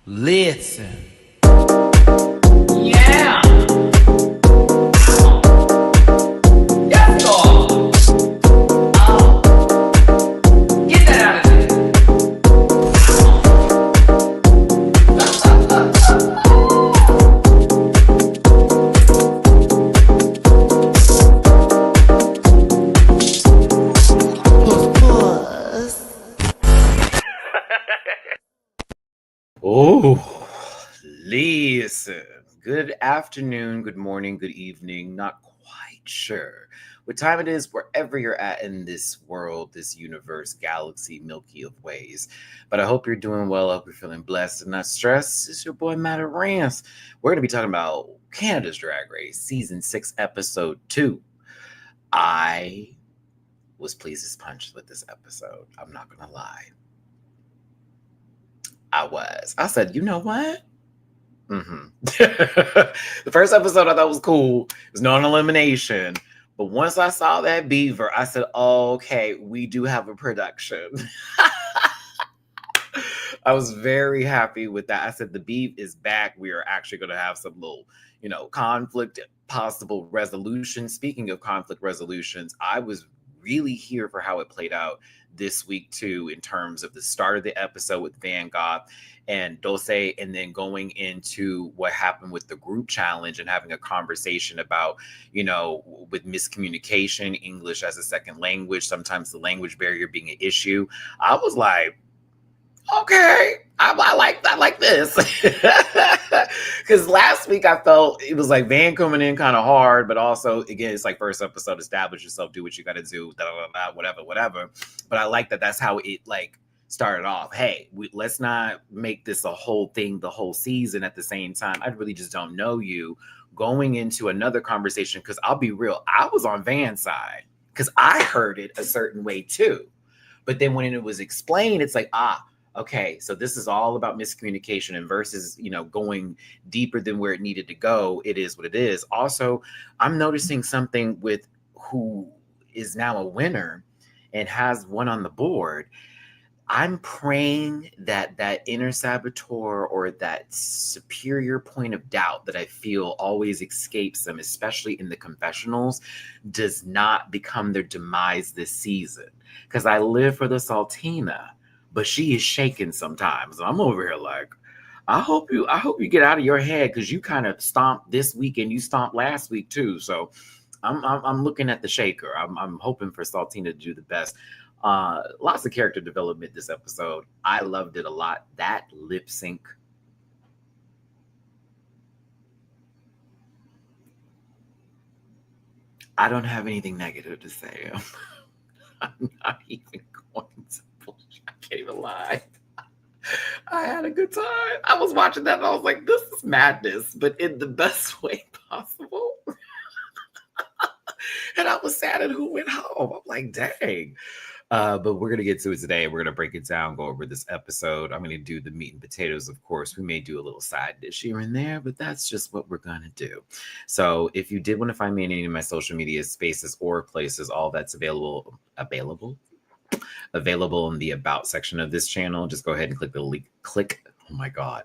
Listen. Yeah. Yes, dog. Get that out of there. Oh, listen. Good afternoon, good morning, good evening. Not quite sure what time it is wherever you're at in this world, this universe, galaxy, Milky of Ways. But I hope you're doing well. I hope you're feeling blessed and not stressed. It's your boy Matty-Rants. We're going to be talking about Canada's Drag Race, Season 6, Episode 2. I was pleased as punch with this episode. I'm not going to lie. I said, you know what? The first episode I thought was cool. It was non-elimination. But once I saw that beaver, I said, oh, okay, we do have a production. I was very happy with that. I said, the beef is back. We are actually going to have some little, conflict, possible resolution. Speaking of conflict resolutions, I was really here for how it played out this week too, in terms of the start of the episode with Van Gogh and Dulce, and then going into what happened with the group challenge and having a conversation about, with miscommunication, English as a second language, sometimes the language barrier being an issue. I was like, okay, I like this. Because last week I felt it was like Van coming in kind of hard, but also, again, it's like first episode, establish yourself, do what you got to do, whatever. But I like that that's how it started off. Hey, let's not make this a whole thing the whole season at the same time. I really just don't know you. Going into another conversation, because I'll be real, I was on Van's side because I heard it a certain way too. But then when it was explained, it's like, okay, so this is all about miscommunication, and versus, going deeper than where it needed to go. It is what it is. Also, I'm noticing something with who is now a winner and has one on the board. I'm praying that inner saboteur or that superior point of doubt that I feel always escapes them, especially in the confessionals, does not become their demise this season. Because I live for the Saltina, but she is shaking sometimes. I'm over here like, I hope you get out of your head, because you kind of stomped this week and you stomped last week too. So I'm looking at the shaker. I'm hoping for Saltina to do the best. Lots of character development this episode. I loved it a lot. That lip sync. I don't have anything negative to say. I'm not even going to bullshit. I can't even lie. I had a good time. I was watching that and I was like, this is madness, but in the best way possible. And I was sad at who went home. I'm like, dang. But we're going to get to it today. We're going to break it down, go over this episode. I'm going to do the meat and potatoes, of course. We may do a little side dish here and there, but that's just what we're going to do. So if you did want to find me in any of my social media spaces or places, all that's available in the About section of this channel, just go ahead and click the link. Oh my God.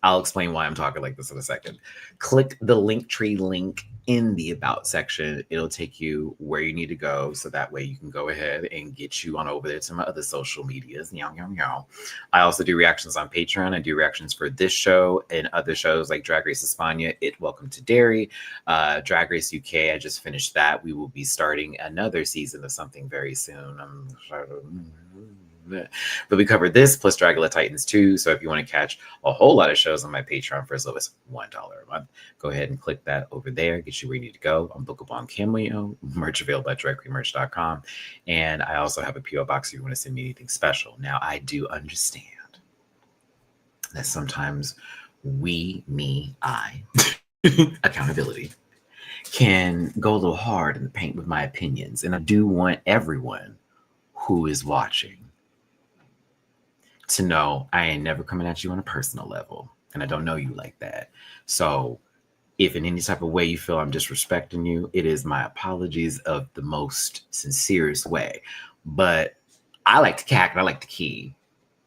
I'll explain why I'm talking like this in a second. Click the Linktree link in the About section. It'll take you where you need to go, so that way you can go ahead and get you on over there to my other social medias. I also do reactions on Patreon. I do reactions for this show and other shows like Drag Race España, Welcome to Derry, Drag Race UK. I just finished that. We will be starting another season of something very soon. But we covered this plus Dragula Titans 2. So if you want to catch a whole lot of shows on my Patreon for as low as $1 a month, go ahead and click that over there. Get you where you need to go. I'm bookable on Cameo, merch available at directlymerch.com. And I also have a PO box if you want to send me anything special. Now, I do understand that sometimes I, accountability, can go a little hard in the paint with my opinions. And I do want everyone who is watching to know I ain't never coming at you on a personal level, and I don't know you like that. So if in any type of way you feel I'm disrespecting you, it is my apologies of the most sincerest way. But I like to cack and I like to key.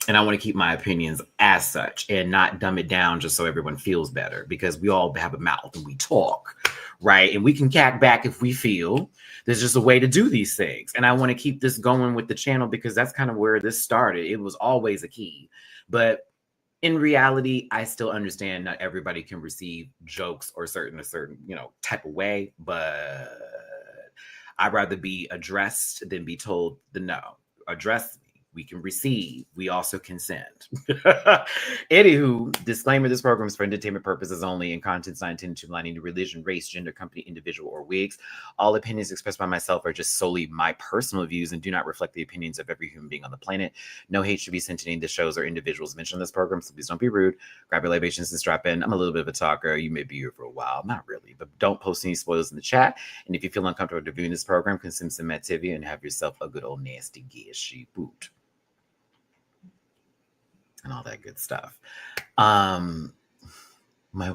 And I want to keep my opinions as such and not dumb it down just so everyone feels better, because we all have a mouth and we talk, right? And we can cack back if we feel. There's just a way to do these things. And I want to keep this going with the channel because that's kind of where this started. It was always a key. But in reality, I still understand not everybody can receive jokes or a certain, type of way, but I'd rather be addressed than be told the no. Address me. We can receive. We also can send. Anywho, disclaimer: this program is for entertainment purposes only, and content's not intended to align any religion, race, gender, company, individual, or wigs. All opinions expressed by myself are just solely my personal views and do not reflect the opinions of every human being on the planet. No hate should be sent to any of the shows or individuals mentioned in this program, so please don't be rude. Grab your libations and strap in. I'm a little bit of a talker. You may be here for a while. Not really, but don't post any spoilers in the chat. And if you feel uncomfortable reviewing this program, consume some Mattivia and have yourself a good old nasty gishy boot. And all that good stuff. My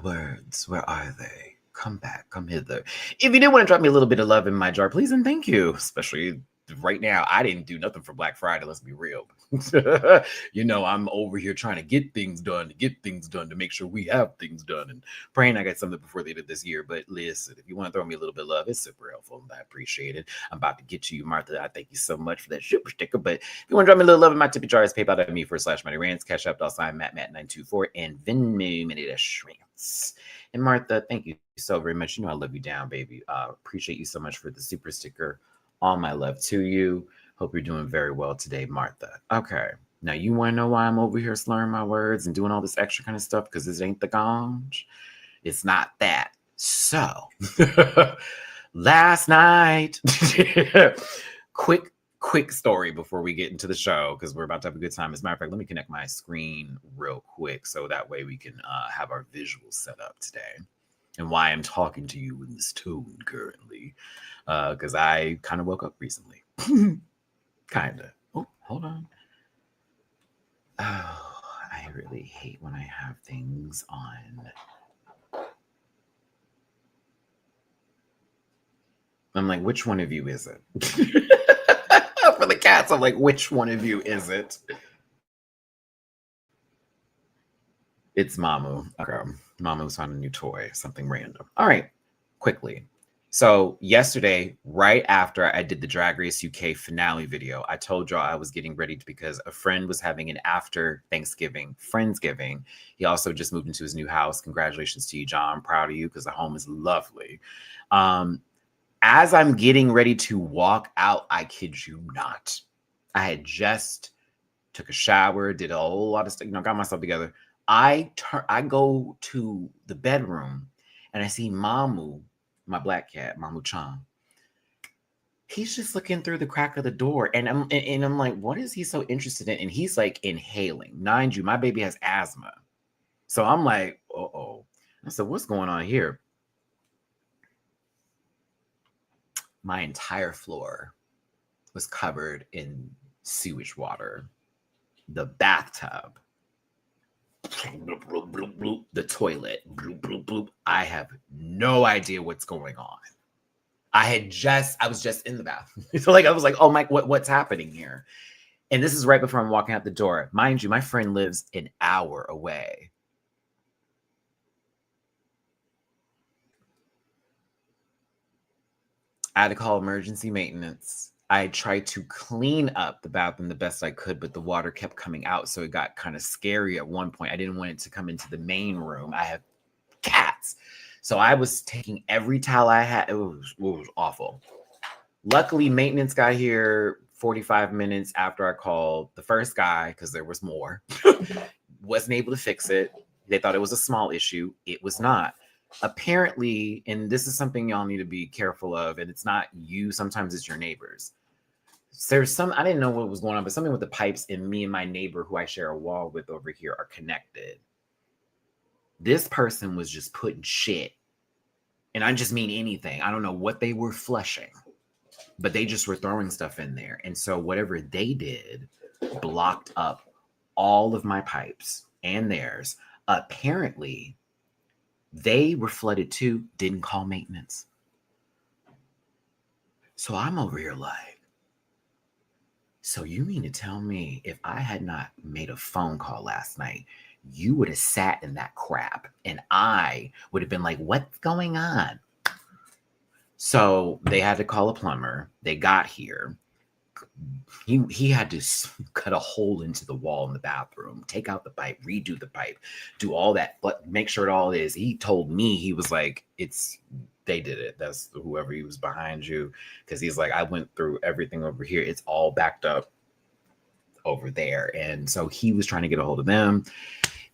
words, where are they? Come back, come hither. If you did want to drop me a little bit of love in my jar, please and thank you. Especially right now, I didn't do nothing for Black Friday, let's be real. I'm over here trying to get things done, to make sure we have things done, and praying I got something before the end of this year. But listen, if you want to throw me a little bit of love, it's super helpful, and I appreciate it. I'm about to get to you, Martha. I thank you so much for that super sticker. But if you want to drop me a little love in my tippy jar, it's PayPal.me/MattyRants, Cash App @Matt924, and Venmo MattyRants. And Martha, thank you so very much. I love you down, baby. Appreciate you so much for the super sticker. All my love to you. Hope you're doing very well today, Martha. Okay. Now, you want to know why I'm over here slurring my words and doing all this extra kind of stuff? Because this ain't the ganj. It's not that. So, last night, quick story before we get into the show, because we're about to have a good time. As a matter of fact, let me connect my screen real quick so that way we can have our visuals set up today. And why I'm talking to you in this tone currently, because I kind of woke up recently. Kind of. Oh, hold on. Oh, I really hate when I have things on. I'm like, which one of you is it? For the cats, I'm like, which one of you is it? It's Mamu. Okay. Mamu's on a new toy, something random. All right, quickly. So yesterday, right after I did the Drag Race UK finale video, I told y'all I was getting ready because a friend was having an after Thanksgiving Friendsgiving. He also just moved into his new house. Congratulations to you, John. I'm proud of you because the home is lovely. As I'm getting ready to walk out, I kid you not, I had just took a shower, did a whole lot of stuff, got myself together. I go to the bedroom and I see Mamu, my black cat, Mamu Chan. He's just looking through the crack of the door, and I'm like, what is he so interested in? And he's like inhaling. Mind you, my baby has asthma, so I'm like, uh-oh. I said, what's going on here? My entire floor was covered in sewage water. The bathtub, the toilet, I have no idea what's going on. I was just in the bath. So I was like, oh my, what's happening here? And this is right before I'm walking out the door. Mind you, my friend lives an hour away. I had to call emergency maintenance. I tried to clean up the bathroom the best I could, but the water kept coming out. So it got kind of scary at one point. I didn't want it to come into the main room. I have cats. So I was taking every towel I had. It was awful. Luckily, maintenance got here 45 minutes after I called the first guy, because there was more. Wasn't able to fix it. They thought it was a small issue. It was not. Apparently, and this is something y'all need to be careful of, and it's not you, sometimes it's your neighbors. There's I didn't know what was going on, but something with the pipes, and me and my neighbor who I share a wall with over here are connected. This person was just putting shit, and I just mean anything. I don't know what they were flushing, but they just were throwing stuff in there. And so whatever they did blocked up all of my pipes and theirs. Apparently, they were flooded too, didn't call maintenance. So I'm over here like, So you mean to tell me if I had not made a phone call last night, you would have sat in that crap and I would have been like, what's going on? So they had to call a plumber. They got here. He had to cut a hole into the wall in the bathroom, take out the pipe, redo the pipe, do all that, but make sure it all is. He told me, he was like, they did it. That's whoever he was behind you. Because he's like, I went through everything over here. It's all backed up over there. And so he was trying to get a hold of them.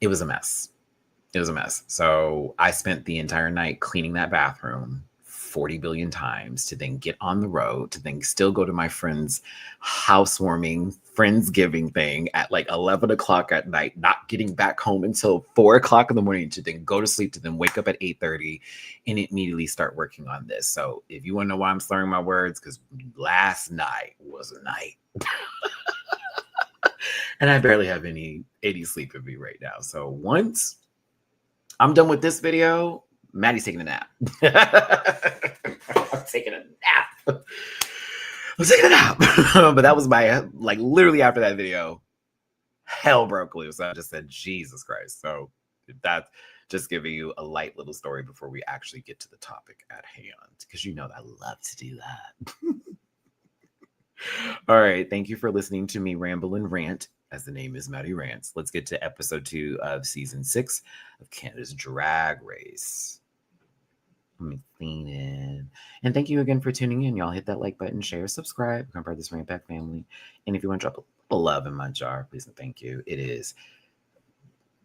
It was a mess. It was a mess. So I spent the entire night cleaning that bathroom 40 billion times to then get on the road, to then still go to my friend's housewarming, Friendsgiving thing at like 11 o'clock at night, not getting back home until 4 o'clock in the morning, to then go to sleep, to then wake up at 8:30 and immediately start working on this. So if you want to know why I'm slurring my words, because last night was a night. And I barely have any sleep in me right now. So once I'm done with this video, Maddie's taking a nap. I'm taking a nap. I'm taking a nap. But that was my, like, literally after that video, hell broke loose. I just said, Jesus Christ. So that's just giving you a light little story before we actually get to the topic at hand, because you know I love to do that. All right. Thank you for listening to me ramble and rant, as the name is Matty-Rants. Let's get to episode 2 of season 6 of Canada's Drag Race. Let me clean in. And thank you again for tuning in. Y'all hit that like button, share, subscribe, become part of this Rant Back family. And if you want to drop a little love in my jar, please and thank you. It is,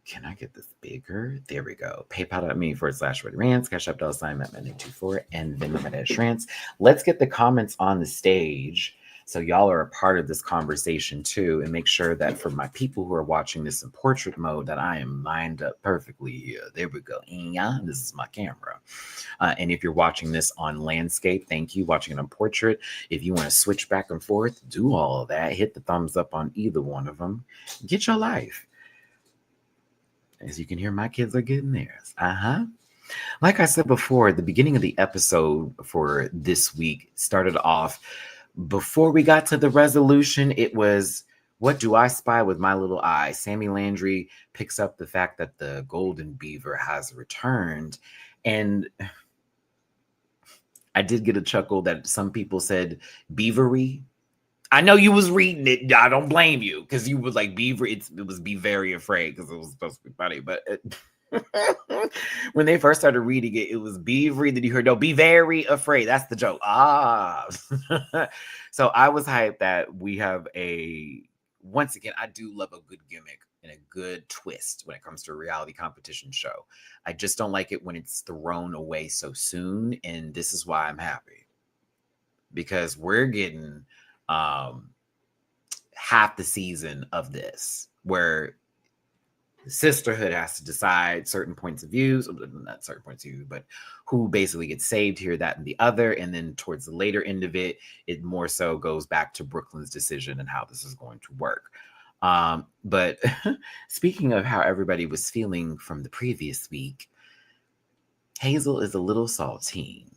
can I get this bigger? There we go. PayPal.me/MattyRants, Cash App $Matty-24, and Venmo MattyRants. Let's get the comments on the stage, so y'all are a part of this conversation too, and make sure that for my people who are watching this in portrait mode, that I am lined up perfectly here. There we go. Yeah, this is my camera. And if you're watching this on landscape, thank you. Watching it on portrait, if you want to switch back and forth, do all of that. Hit the thumbs up on either one of them. Get your life. As you can hear, my kids are getting theirs. Like I said before, the beginning of the episode for this week started off, before we got to the resolution, it was, what do I spy with my little eye? Sammy Landry picks up the fact that the golden beaver has returned. And I did get a chuckle that some people said beavery. I know you was reading it. I don't blame you, because you was like beaver. It was be very afraid, because it was supposed to be funny. But when they first started reading it, it was beavery. Then you heard, no, be very afraid. That's the joke. So I was hyped that we have once again, I do love a good gimmick and a good twist when it comes to a reality competition show. I just don't like it when it's thrown away so soon. And this is why I'm happy, because we're getting half the season of this, where the sisterhood has to decide certain points of views, not certain points of view, but who basically gets saved here, that, and the other. And then towards the later end of it, it more so goes back to Brooklyn's decision and how this is going to work. But speaking of how everybody was feeling from the previous week, Hazel is a little saltine.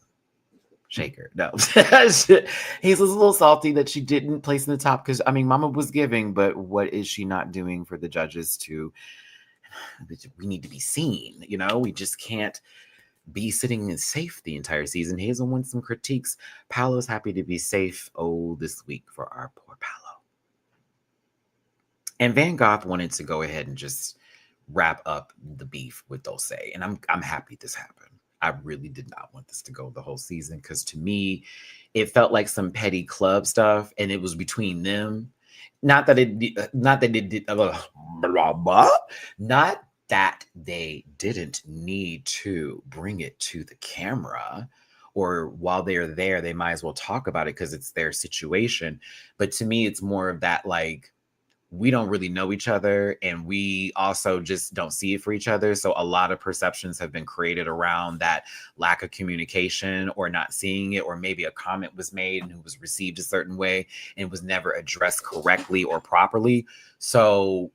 Shaker. No. Hazel's a little salty that she didn't place in the top, because, I mean, Mama was giving, but what is she not doing for the judges to, we need to be seen, you know? We just can't be sitting in safe the entire season. Hazel wants some critiques. Paolo's happy to be safe, this week for our poor Paolo. And Van Gogh wanted to go ahead and just wrap up the beef with Dulce, and I'm happy this happened. I really did not want this to go the whole season, because to me, it felt like some petty club stuff, and it was between them. Not that they didn't need to bring it to the camera, or while they're there, they might as well talk about it because it's their situation. But to me, it's more of that, like, we don't really know each other, and we also just don't see it for each other. So a lot of perceptions have been created around that lack of communication, or not seeing it, or maybe a comment was made and it was received a certain way and was never addressed correctly or properly. So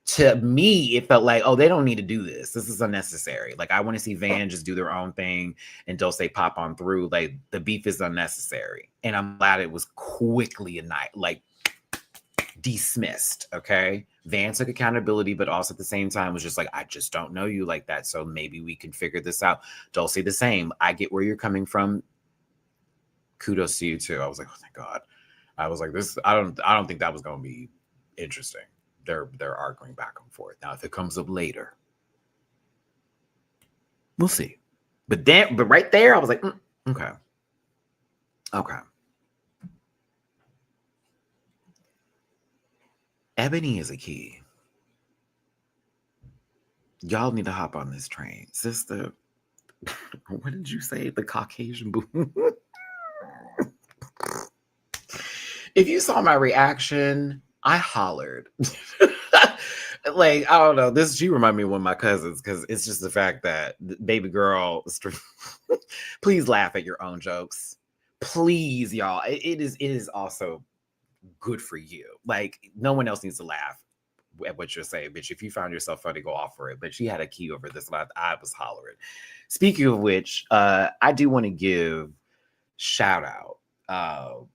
to me, it felt like, oh, they don't need to do this. This is unnecessary. Like, I want to see Van just do their own thing and Dulce pop on through. Like, the beef is unnecessary. And I'm glad it was quickly a night. Like, dismissed. Okay. Van took accountability, but also at the same time was just like, I just don't know you like that. So maybe we can figure this out. Dulcie the same. I get where you're coming from. Kudos to you too. I was like, oh my God. I was like, this, I don't think that was gonna be interesting. They're arguing back and forth. Now, if it comes up later, we'll see. But right there, I was like, okay. Okay. Ebony is a key. Y'all need to hop on this train. Sister, what did you say? The Caucasian boo. If you saw my reaction, I hollered. Like, I don't know. She reminded me of one of my cousins because it's just the fact that baby girl, please laugh at your own jokes. Please, y'all. It is also good for you. Like, no one else needs to laugh at what you're saying, bitch. If you found yourself funny, go off for it. But she had a key over this, and I was hollering. Speaking of which, I do want to give shout out.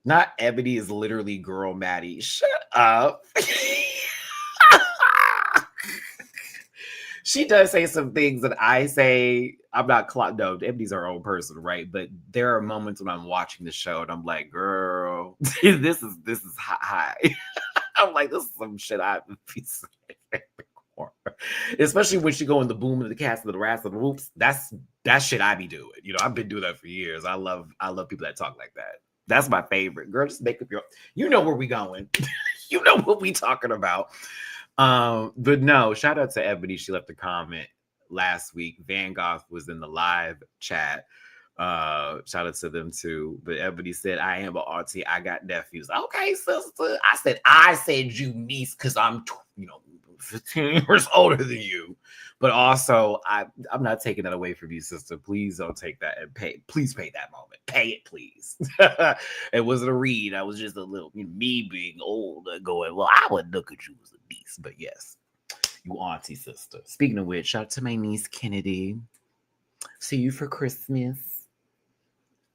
Not Ebony is literally girl Maddie. Shut up. She does say some things that I say. I'm not no, Ebony's her own person, right? But there are moments when I'm watching the show and I'm like, girl, this is high. I'm like, this is some shit I've been saying before. Especially when she go in the boom of the cast of the rats and the whoops. That's shit I be doing. You know, I've been doing that for years. I love people that talk like that. That's my favorite. Girl, just make up your, you know where we going. You know what we talking about. But no, shout out to Ebony. She left a comment last week. Van Gogh was in the live chat. Shout out to them too. But Ebony said, I am an auntie. I got nephews. Okay, sister. I said you niece because I'm 15 years older than you. But also, I'm not taking that away from you, sister. Please don't take that and pay. Please pay that moment. Pay it, please. It wasn't a read. I was just a little me being old going, well, I would look at you as a niece. But yes, you auntie, sister. Speaking of which, shout out to my niece, Kennedy. See you for Christmas.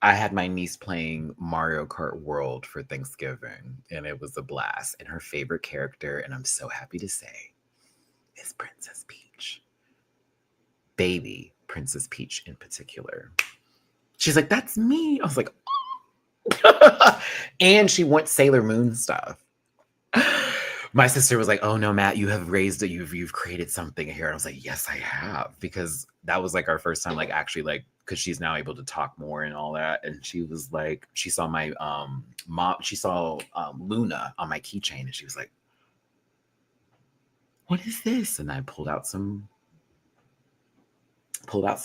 I had my niece playing Mario Kart World for Thanksgiving, and it was a blast. And her favorite character, and I'm so happy to say, is Princess Peach. Baby Princess Peach in particular. She's like, that's me. I was like, oh. And she wants Sailor Moon stuff. My sister was like, oh no, Matt, you have raised it. You've created something here. And I was like, yes, I have. Because that was like our first time, like actually like, because she's now able to talk more and all that. And she was like, she saw my mom, she saw Luna on my keychain and she was like, what is this? And I pulled out some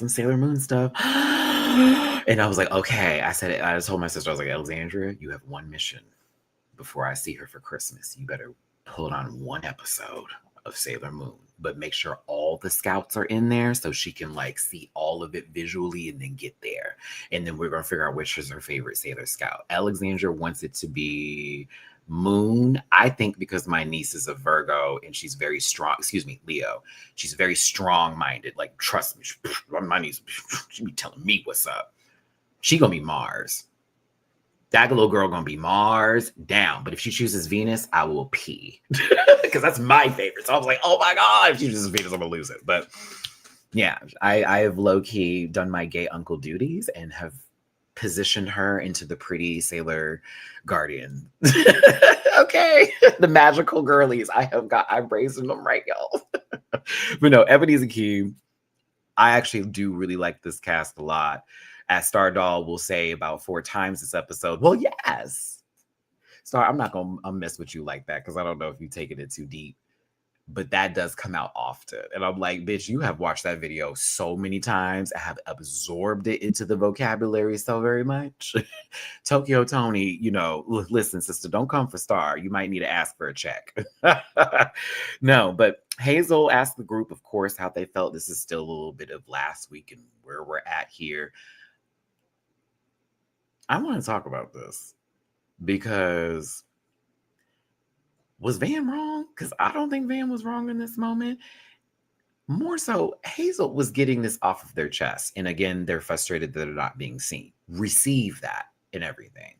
Sailor Moon stuff. And I was like, okay. I told my sister, I was like, Alexandria, you have one mission before I see her for Christmas. You better pull on one episode of Sailor Moon, but make sure all the scouts are in there so she can like see all of it visually and then get there. And then we're going to figure out which is her favorite Sailor Scout. Alexandria wants it to be Moon. I think because my niece is a Virgo and she's very strong, Leo. She's very strong-minded. Like, trust me, my niece, she be telling me what's up. She gonna be Mars. That little girl gonna be Mars down. But if she chooses Venus, I will pee. Because that's my favorite. So I was like, oh my God, if she chooses Venus, I'm gonna lose it. But yeah, I have low-key done my gay uncle duties and have positioned her into the pretty Sailor Guardian. Okay. The magical girlies. I'm raising them right, y'all. But no, Ebony's a key. I actually do really like this cast a lot. As Star Doll will say about 4 times this episode, well, yes. Star, I'm not going to mess with you like that because I don't know if you're taking it too deep. But that does come out often. And I'm like, bitch, you have watched that video so many times. I have absorbed it into the vocabulary so very much. Tokyo Tony, listen, sister, don't come for Star. You might need to ask for a check. No, but Hazel asked the group, of course, how they felt. This is still a little bit of last week and where we're at here. I want to talk about this because was Van wrong? Because I don't think Van was wrong in this moment. More so, Hazel was getting this off of their chest. And again, they're frustrated that they're not being seen. Receive that and everything.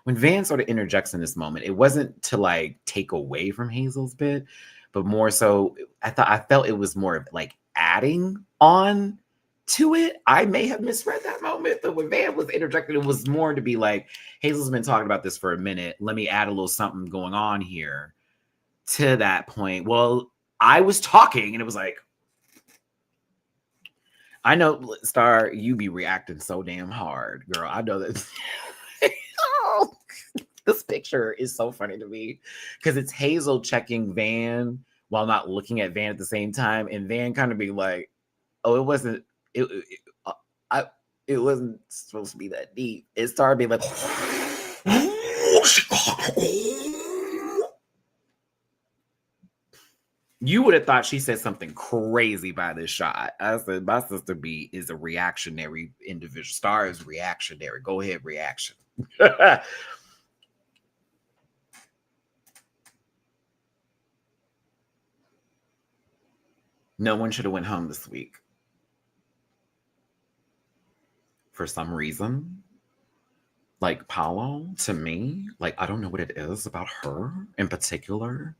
when Van sort of interjects in this moment, it wasn't to like take away from Hazel's bit, but more so I felt it was more like adding on to it. I may have misread that moment, but when Van was interjecting, it was more to be like, Hazel's been talking about this for a minute. Let me add a little something going on here to that point. Well, I was talking and it was like, I know, Star, you be reacting so damn hard, girl. I know that. Oh, this picture is so funny to me because it's Hazel checking Van while not looking at Van at the same time, and Van kind of being like, "Oh, it wasn't. I. It wasn't supposed to be that deep." It started being like. You would have thought she said something crazy by this shot. I said, my sister B is a reactionary individual. Star is reactionary. Go ahead, reaction. No one should have went home this week. For some reason. Like Paolo, to me, like I don't know what it is about her in particular.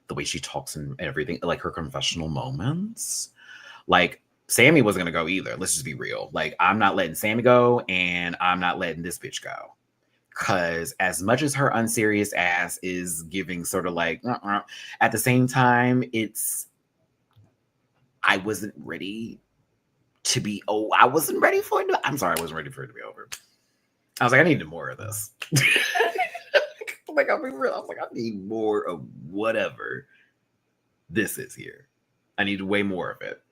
The way she talks and everything, like her confessional moments. Like Sammy wasn't gonna go either. Let's just be real. Like I'm not letting Sammy go, and I'm not letting this bitch go. Cause as much as her unserious ass is giving sort of like, at the same time, I wasn't ready to be. Oh, I wasn't ready for it. I'm sorry, I wasn't ready for it to be over. I was like, I needed more of this. Like, I'll be real. I was like, I need more of whatever this is here. I need way more of it.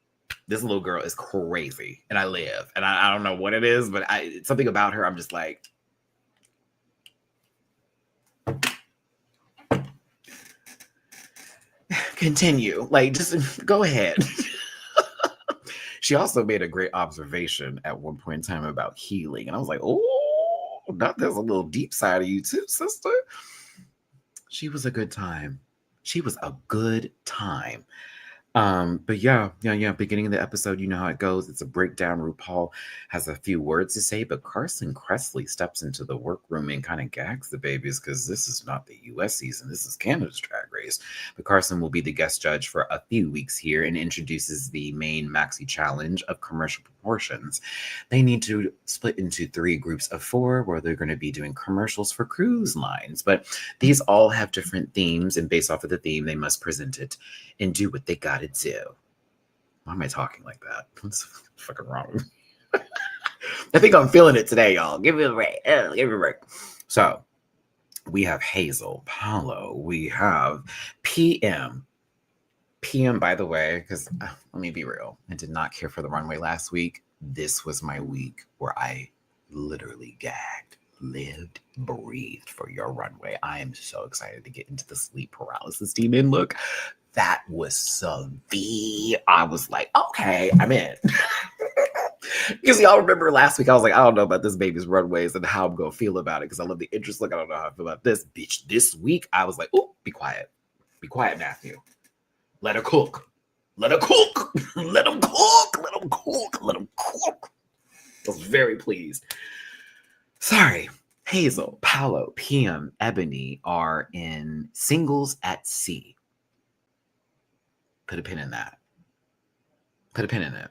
This little girl is crazy, and I live, and I don't know what it is, but it's something about her. I'm just like, continue. Like, just go ahead. She also made a great observation at one point in time about healing, and I was like, oh, there's a little deep side of you too, sister. She was a good time. She was a good time. But yeah. Beginning of the episode, you know how it goes. It's a breakdown. RuPaul has a few words to say, but Carson Kressley steps into the workroom and kind of gags the babies because this is not the US season. This is Canada's Drag Race. But Carson will be the guest judge for a few weeks here and introduces the main maxi challenge of commercial proportions. They need to split into 3 groups of 4 where they're going to be doing commercials for cruise lines. But these all have different themes, and based off of the theme, they must present it and do what they gotta do. Why am I talking like that? What's fucking wrong with me? I think I'm feeling it today, y'all. Give me a break. Give me a break. So we have Hazel, Paolo, we have PM. PM, by the way, because let me be real, I did not care for the runway last week. This was my week where I literally gagged, lived, breathed for your runway. I am so excited to get into the sleep paralysis demon look. That was severe. I was like, okay, I'm in. Because y'all remember last week, I was like, I don't know about this baby's runways and how I'm going to feel about it because I love the interest look. I don't know how I feel about this. Bitch, this week, I was like, oh, be quiet. Be quiet, Matthew. Let her cook. Let her cook. Let him cook. Let him cook. Let him cook. I was very pleased. Sorry. Hazel, Paolo, PM, Ebony are in Singles at Sea. Put a pin in that. Put a pin in it.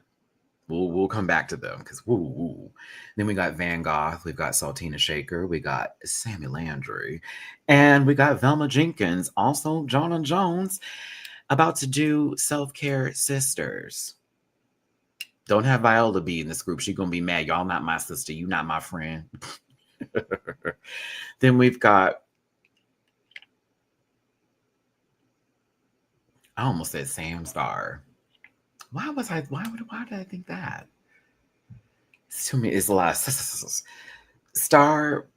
We'll come back to them because woo. Then we got Van Gogh, we've got Saltina Shaker, we got Sammy Landry, and we got Velma Jenkins, also Jonna Jones, about to do Self-Care Sisters. Don't have Viola be in this group. She's gonna be mad. Y'all not my sister. You not my friend. Then we've got, I almost said Sam Star. Why did I think that? It's too many. It's a lot of Star.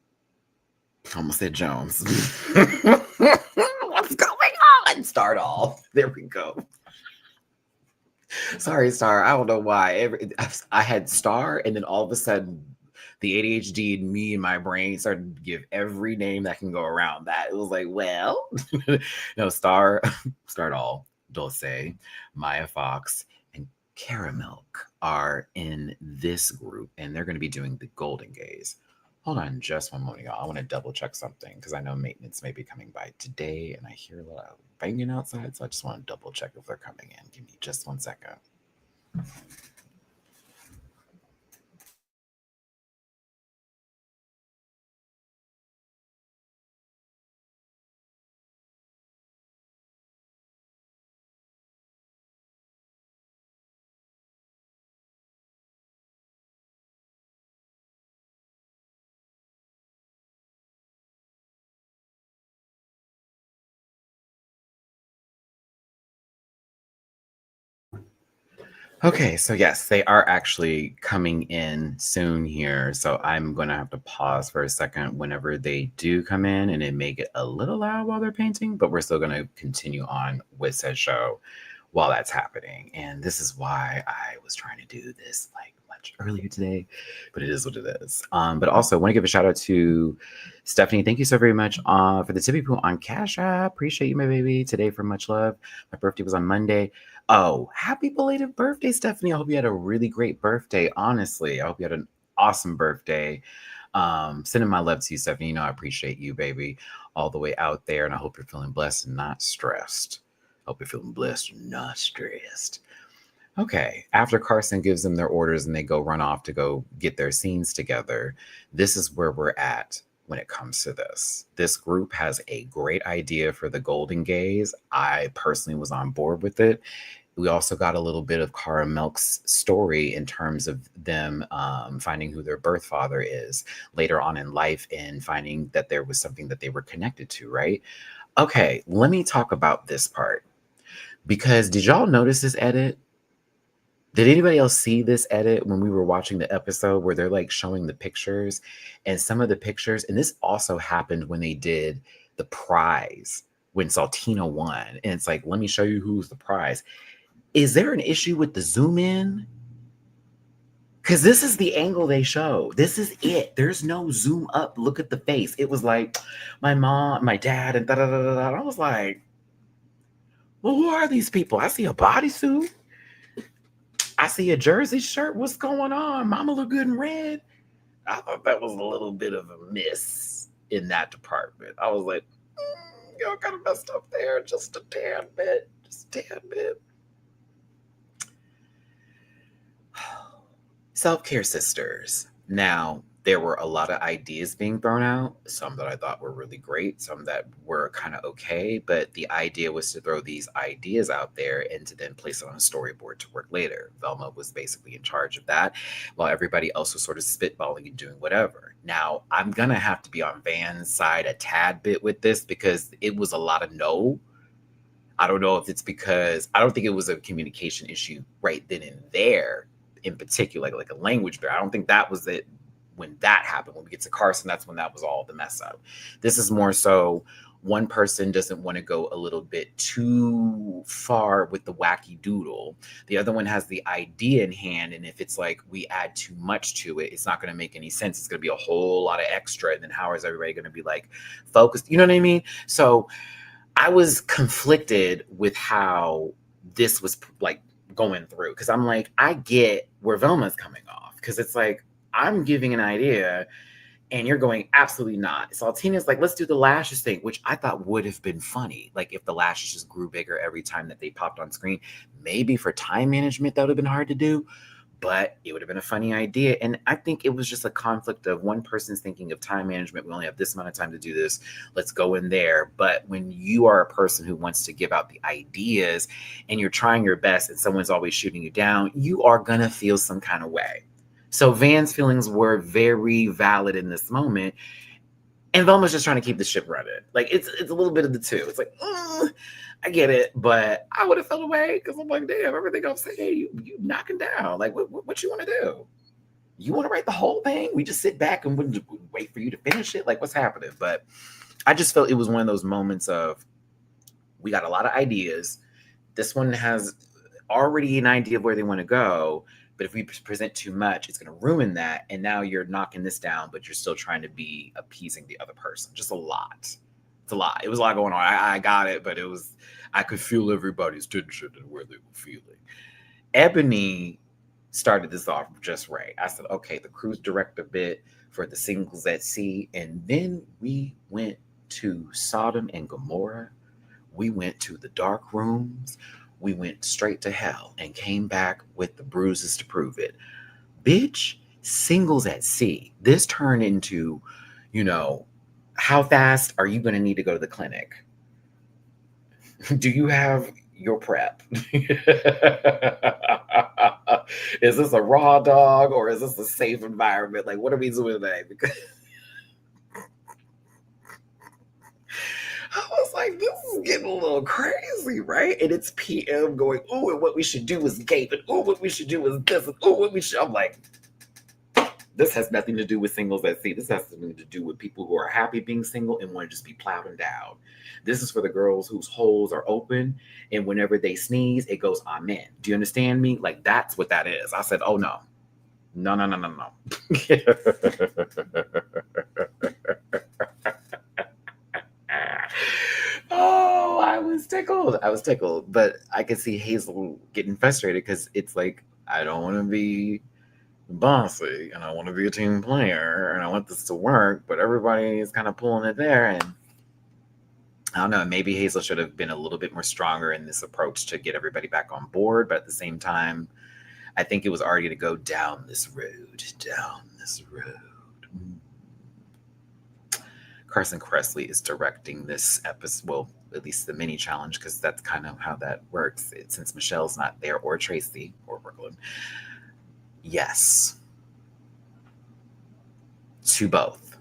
I almost said Jones. What's going on? Start off. There we go. Sorry, Star. I don't know why. I had Star, and then all of a sudden, the ADHD in me and my brain started to give every name that can go around that. It was like, well, no, Star, Stardall, Dulce, Maya Fox, and Caramilk are in this group, and they're going to be doing the Golden Gaze. Hold on just one moment, y'all. I want to double check something because I know maintenance may be coming by today and I hear a lot of banging outside. So I just want to double check if they're coming in. Give me just 1 second. Okay, so yes, they are actually coming in soon here. So I'm going to have to pause for a second whenever they do come in, and it may get a little loud while they're painting, but we're still going to continue on with said show while that's happening. And this is why I was trying to do this like much earlier today, but it is what it is. But also, I want to give a shout out to Stephanie. Thank you so very much for the tippy poo on Cash App. Appreciate you, my baby. Today for much love. My birthday was on Monday. Oh, happy belated birthday, Stephanie. I hope you had a really great birthday. Honestly, I hope you had an awesome birthday. Sending my love to you, Stephanie. You know, I appreciate you, baby, all the way out there. And I hope you're feeling blessed and not stressed. Hope you're feeling blessed and not stressed. Okay. After Carson gives them their orders and they go run off to go get their scenes together, this is where we're at when it comes to this. This group has a great idea for the Golden Gaze. I personally was on board with it. We also got a little bit of Cara Milk's story in terms of them finding who their birth father is later on in life and finding that there was something that they were connected to, right? Okay, let me talk about this part. Because did y'all notice this edit? Did anybody else see this edit when we were watching the episode where they're like showing the pictures and some of the pictures? And this also happened when they did the prize when Saltina won. And it's like, let me show you who's the prize. Is there an issue with the zoom in? Because this is the angle they show. This is it. There's no zoom up. Look at the face. It was like my mom, my dad, and da da da da. I was like, well, who are these people? I see a bodysuit. I see a jersey shirt. What's going on? Mama look good in red. I thought that was a little bit of a miss in that department. I was like, y'all kind of messed up there just a tad bit. Just a tad bit. Self-care sisters. Now, there were a lot of ideas being thrown out, some that I thought were really great, some that were kind of okay, but the idea was to throw these ideas out there and to then place it on a storyboard to work later. Velma was basically in charge of that, while everybody else was sort of spitballing and doing whatever. Now, I'm going to have to be on Van's side a tad bit with this because it was a lot of no. I don't know if it's because I don't think it was a communication issue right then and there in particular, like a language barrier. I don't think that was it when that happened. When we get to Carson, that's when that was all the mess up. This is more so one person doesn't want to go a little bit too far with the wacky doodle. The other one has the idea in hand. And if it's like we add too much to it, it's not going to make any sense. It's going to be a whole lot of extra. And then how is everybody going to be like focused? You know what I mean? So I was conflicted with how this was like going through because I'm like, I get where Velma's coming off because it's like I'm giving an idea and you're going absolutely not. Saltina's like, let's do the lashes thing, which I thought would have been funny. Like if the lashes just grew bigger every time that they popped on screen, maybe for time management that would have been hard to do. But it would have been a funny idea. And I think it was just a conflict of one person's thinking of time management. We only have this amount of time to do this. Let's go in there. But when you are a person who wants to give out the ideas and you're trying your best and someone's always shooting you down, you are going to feel some kind of way. So Van's feelings were very valid in this moment. And Velma's just trying to keep the ship running. Like it's a little bit of the two. It's like, I get it, but I would have felt away because I'm like, damn, everything I'm saying, you knocking down. Like, what you want to do? You want to write the whole thing? We just sit back and wait for you to finish it? Like, what's happening? But I just felt it was one of those moments of we got a lot of ideas. This one has already an idea of where they want to go. But if we present too much, it's going to ruin that. And now you're knocking this down, but you're still trying to be appeasing the other person. Just a lot. It's a lot. It was a lot going on. I got it, but I could feel everybody's tension and where they were feeling. Ebony started this off just right. I said, okay, the cruise direct a bit. for the singles at sea. And then we went to Sodom and Gomorrah. We went to the dark rooms. We went straight to hell and came back with the bruises to prove it. Bitch, singles at sea. This turned into, you know, how fast are you going to need to go to the clinic? Do you have your prep? Is this a raw dog or is this a safe environment? Like, what are we doing today? Because I was like, this is getting a little crazy, right? And it's PM going, oh, and what we should do is gape, and oh, what we should do is this, and oh, what we should. I'm like, this has nothing to do with singles at sea. This has something to do with people who are happy being single and want to just be plowing down. This is for the girls whose holes are open, and whenever they sneeze, it goes amen. Do you understand me? Like, that's what that is. I said, oh no. No, no, no, no, no. Oh, I was tickled. I was tickled. But I could see Hazel getting frustrated because it's like, I don't want to be bossy and I want to be a team player and I want this to work, but everybody is kind of pulling it there. And I don't know, maybe Hazel should have been a little bit more stronger in this approach to get everybody back on board. But at the same time, I think it was already to go down this road. Carson Kressley is directing this episode, well, at least the mini challenge, because that's kind of how that works. Since Michelle's not there, or Tracy, or Brooklyn. Yes. To both.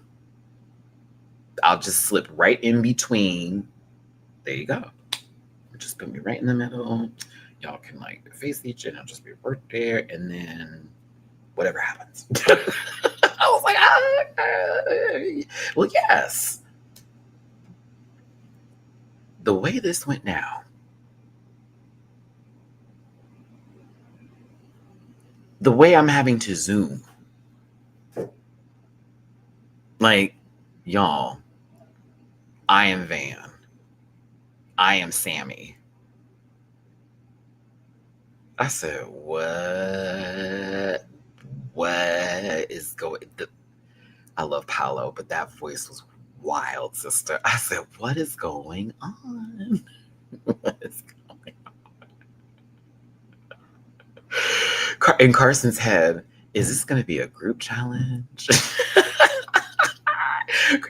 I'll just slip right in between. There you go. Just put me right in the middle. Y'all can like face each other. I'll just be right there. And then whatever happens. I was like, well, yes. The way this went now, the way I'm having to Zoom, like, y'all, I am Van. I am Sammy. I said, what? What is going? I love Paolo, but that voice was wild, sister. I said, what is going on? What is going on? In Carson's head, is this going to be a group challenge?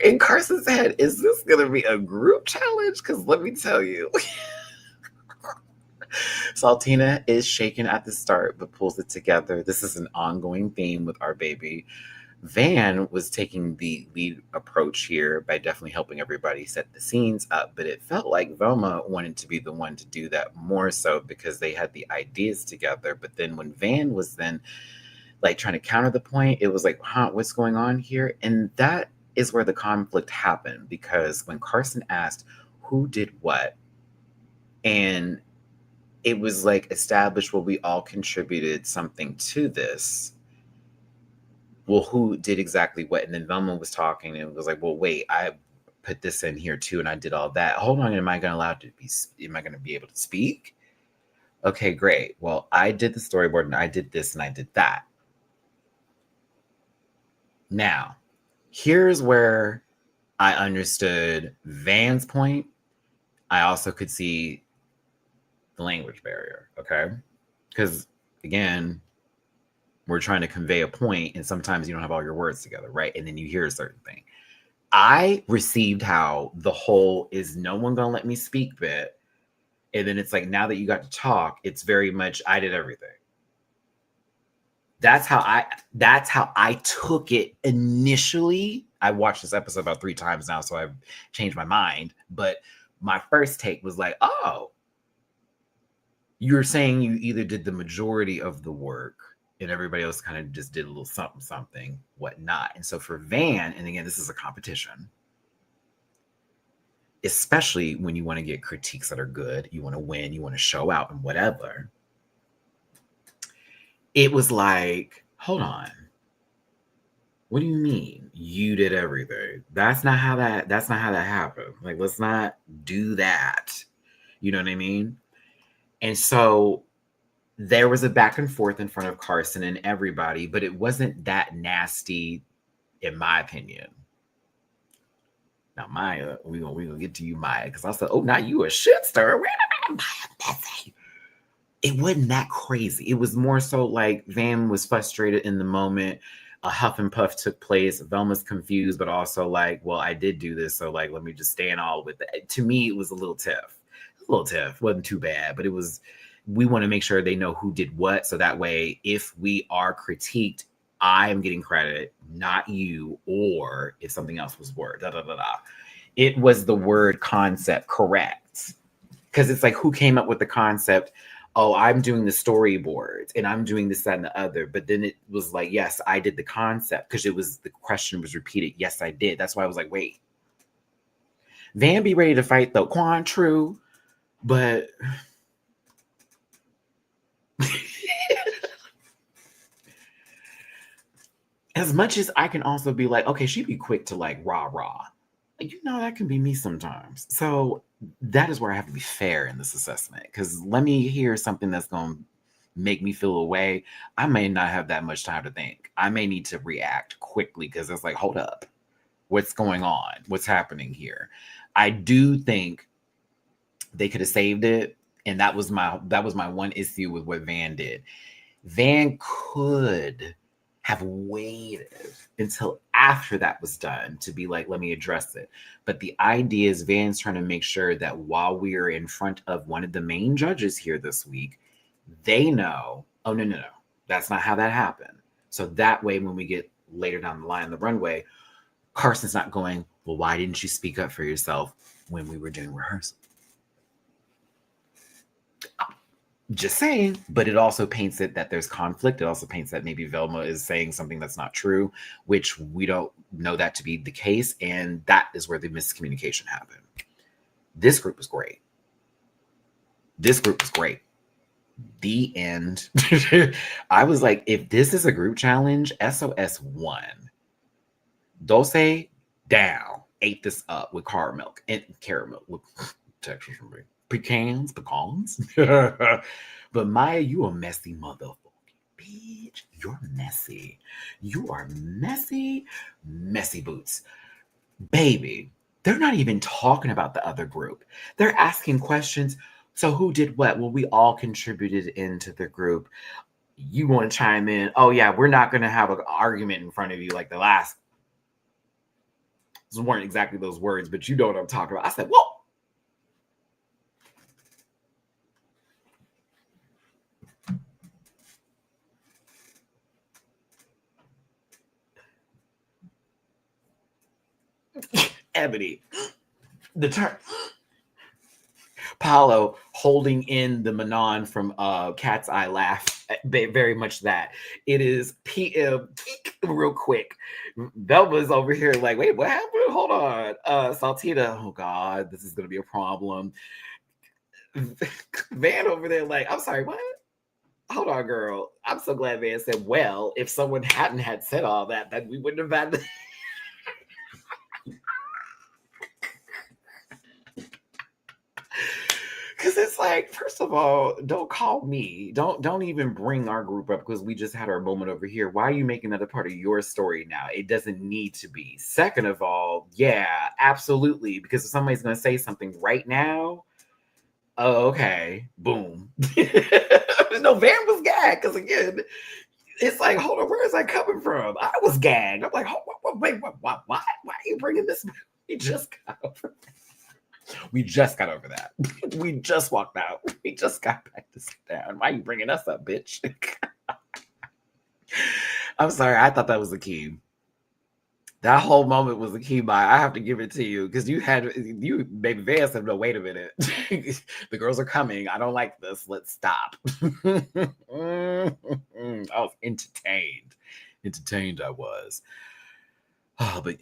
In Carson's head, is this going to be a group challenge? Because let me tell you. Saltina is shaken at the start, but pulls it together. This is an ongoing theme with our baby. Van was taking the lead approach here by definitely helping everybody set the scenes up, but it felt like Velma wanted to be the one to do that more so because they had the ideas together. But then when Van was then like trying to counter the point, it was like, huh, what's going on here? And that is where the conflict happened, because when Carson asked who did what, and it was like established, well, we all contributed something to this. Well, who did exactly what? And then Velma was talking and was like, well, wait, I put this in here too, and I did all that. Hold on, am I going to be able to speak? Okay, great. Well, I did the storyboard and I did this and I did that. Now, here's where I understood Van's point. I also could see the language barrier, okay? Because again, we're trying to convey a point and sometimes you don't have all your words together, right? And then you hear a certain thing. I received how the whole is no one gonna let me speak bit. And then it's like, now that you got to talk, it's very much I did everything. That's how I took it initially. I watched this episode about 3 times now, so I've changed my mind. But my first take was like, oh, you're saying you either did the majority of the work and everybody else kind of just did a little something, whatnot. And so for Van, and again, this is a competition, especially when you want to get critiques that are good, you want to win, you want to show out and whatever. It was like, hold on. What do you mean you did everything? That's not how that happened. Like, let's not do that. You know what I mean? And so there was a back and forth in front of Carson and everybody, but it wasn't that nasty in my opinion. Now, Maya, we gonna get to you, Maya, because I said, oh, now you a shit stirrer. Wait a minute, Maya, messy. It wasn't that crazy. It was more so like Van was frustrated in the moment. A huff and puff took place. Velma's confused, but also like, well, I did do this, so like, let me just stand all with it. To me, it was a little tiff. A little tiff. Wasn't too bad, but it was. We want to make sure they know who did what, so that way, if we are critiqued, I am getting credit, not you, or if something else was word. Da da da da. It was the word concept, correct? Because it's like, who came up with the concept? Oh, I'm doing the storyboards and I'm doing this, that, and the other. But then it was like, yes, I did the concept because it was the question was repeated. Yes, I did. That's why I was like, wait. Van be ready to fight though. Quan, true. But as much as I can also be like, okay, she'd be quick to like rah. You know, that can be me sometimes. So that is where I have to be fair in this assessment. Because let me hear something that's going to make me feel away. I may not have that much time to think. I may need to react quickly because it's like, hold up. What's going on? What's happening here? I do think they could have saved it. And that was my one issue with what Van did. Van could have waited until after that was done to be like, let me address it. But the idea is Van's trying to make sure that while we are in front of one of the main judges here this week, they know, oh, no, that's not how that happened. So that way, when we get later down the line in the runway, Carson's not going, well, why didn't you speak up for yourself when we were doing rehearsal? Just saying, but it also paints it that there's conflict. It also paints that maybe Velma is saying something that's not true, which we don't know that to be the case. And that is where the miscommunication happened. This group was great. The end. I was like, if this is a group challenge, SOS won. Dulce down. Ate this up with caramel with textures from me. Pecans. But Maya, you a messy motherfucker. Bitch, you're messy. You are messy boots. Baby, they're not even talking about the other group. They're asking questions. So who did what? Well, we all contributed into the group. You want to chime in? Oh, yeah, we're not going to have an argument in front of you like the last. Those weren't exactly those words, but you know what I'm talking about. I said, whoa. Ebony, the turn. Paolo holding in the Manon from Cat's Eye Laugh. Very much that. It is PM real quick. Velma's over here like, wait, what happened? Hold on. Saltita, oh God, this is going to be a problem. Van over there like, I'm sorry, what? Hold on, girl. I'm so glad Van said, well, if someone hadn't had said all that, then we wouldn't have had because it's like, first of all, don't call me. Don't even bring our group up because we just had our moment over here. Why are you making that a part of your story now? It doesn't need to be. Second of all, yeah, absolutely. Because if somebody's going to say something right now, oh, okay, boom. No, Van was gagged because again, it's like, hold on, where is that coming from? I was gagged. I'm like, wait, why are you bringing this? We just got over that. We just got over that. We just walked out. We just got back to sit down. Why are you bringing us up, bitch? I'm sorry. I thought that was the key. That whole moment was the key, Maya. I have to give it to you because you, baby Van said, no, wait a minute. The girls are coming. I don't like this. Let's stop. I was entertained. I was. Oh, but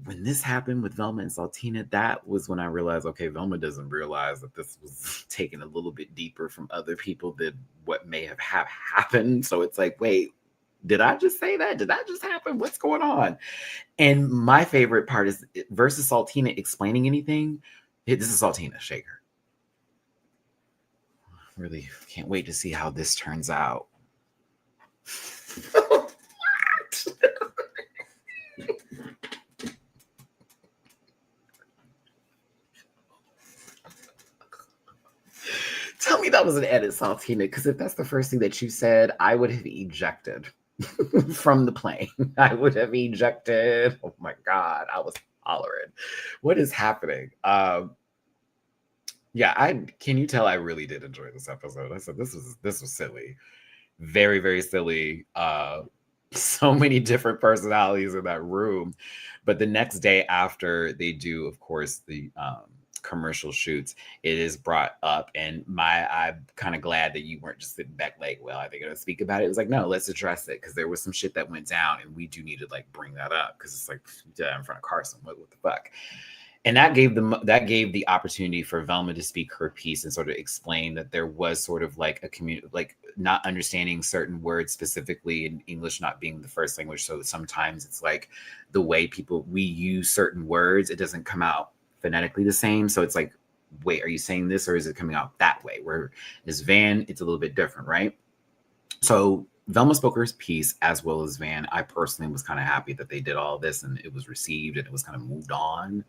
when this happened with Velma and Saltina, that was when I realized, okay, Velma doesn't realize that this was taken a little bit deeper from other people than what may have happened. So it's like, wait, did I just say that? Did that just happen? What's going on? And my favorite part is versus Saltina explaining anything. This is Saltina, Shaker. Really can't wait to see how this turns out. that was an edit, Saltina, because if that's the first thing that you said, I would have ejected from the plane. I would have ejected. Oh my God, I was hollering. What is happening? Yeah, can you tell I really did enjoy this episode? I said this was silly. Very, very silly. So many different personalities in that room. But the next day after they do, of course, the commercial shoots, it is brought up, and I'm kind of glad that you weren't just sitting back like, well, I think I'm gonna speak about it. It was like, no, let's address it, because there was some shit that went down, and we do need to like bring that up, because it's like, yeah, in front of Carson, what the fuck. And that gave the opportunity for Velma to speak her piece and sort of explain that there was sort of like a community, like not understanding certain words, specifically in English not being the first language. So sometimes it's like the way we use certain words, it doesn't come out phonetically the same. So it's like, wait, are you saying this, or is it coming out that way? Where is Van, it's a little bit different, right? So Velma spoke her piece, as well as Van. I personally was kind of happy that they did all this and it was received and it was kind of moved on.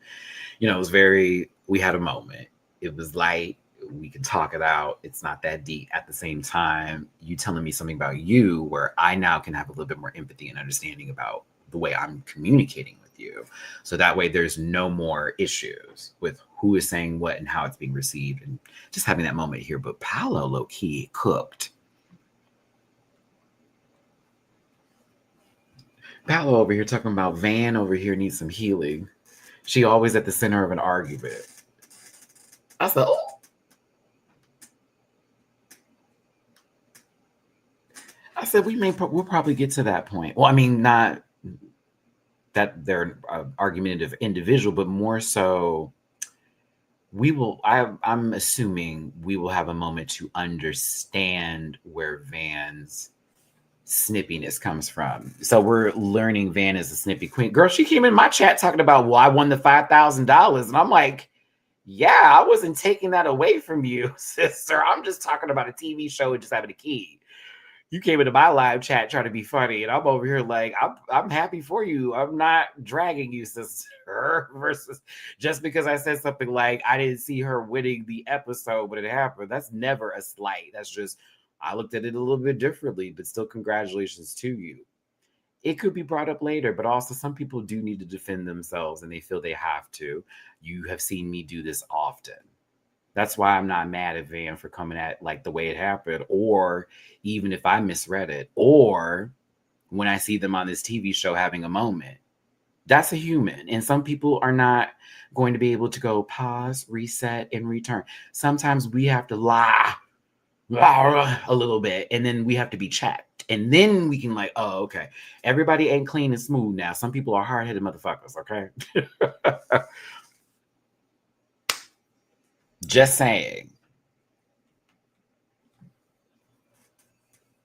You know, it was we had a moment. It was light. We can talk it out. It's not that deep. At the same time, you telling me something about you, where I now can have a little bit more empathy and understanding about the way I'm communicating with you. So that way there's no more issues with who is saying what and how it's being received, and just having that moment here. But Paolo low-key cooked. Paolo over here talking about Van over here needs some healing. She always at the center of an argument. I said, oh. I said, we'll probably get to that point. Well, I mean, not that they're an argumentative individual, but more so I'm assuming we will have a moment to understand where Van's snippiness comes from. So we're learning Van is a snippy queen. Girl, she came in my chat talking about, well, I won the $5,000. And I'm like, yeah, I wasn't taking that away from you, sister. I'm just talking about a TV show and just having a key. You came into my live chat trying to be funny, and I'm over here like, I'm happy for you. I'm not dragging you, sister. Versus just because I said something like, I didn't see her winning the episode, but it happened. That's never a slight. That's just, I looked at it a little bit differently, but still congratulations to you. It could be brought up later, but also some people do need to defend themselves and they feel they have to. You have seen me do this often. That's why I'm not mad at Van for coming at like the way it happened, or even if I misread it, or when I see them on this TV show having a moment. That's a human. And some people are not going to be able to go pause, reset, and return. Sometimes we have to lie a little bit, and then we have to be checked. And then we can like, oh, okay. Everybody ain't clean and smooth now. Some people are hard-headed motherfuckers, okay? Just saying.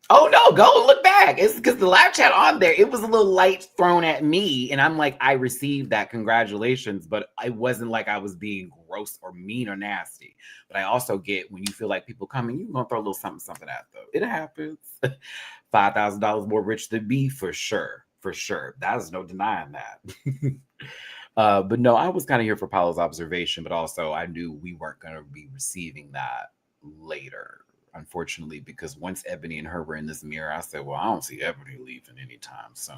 Oh no, go look back. It's because the live chat on there, it was a little light thrown at me. And I'm like, I received that. Congratulations. But it wasn't like I was being gross or mean or nasty. But I also get when you feel like people coming, you're going to throw a little something at them. It happens. $5,000 more rich than me, for sure. For sure. There's no denying that. But no, I was kind of here for Paolo's observation, but also I knew we weren't going to be receiving that later, unfortunately, because once Ebony and her were in this mirror, I said, well, I don't see Ebony leaving anytime soon.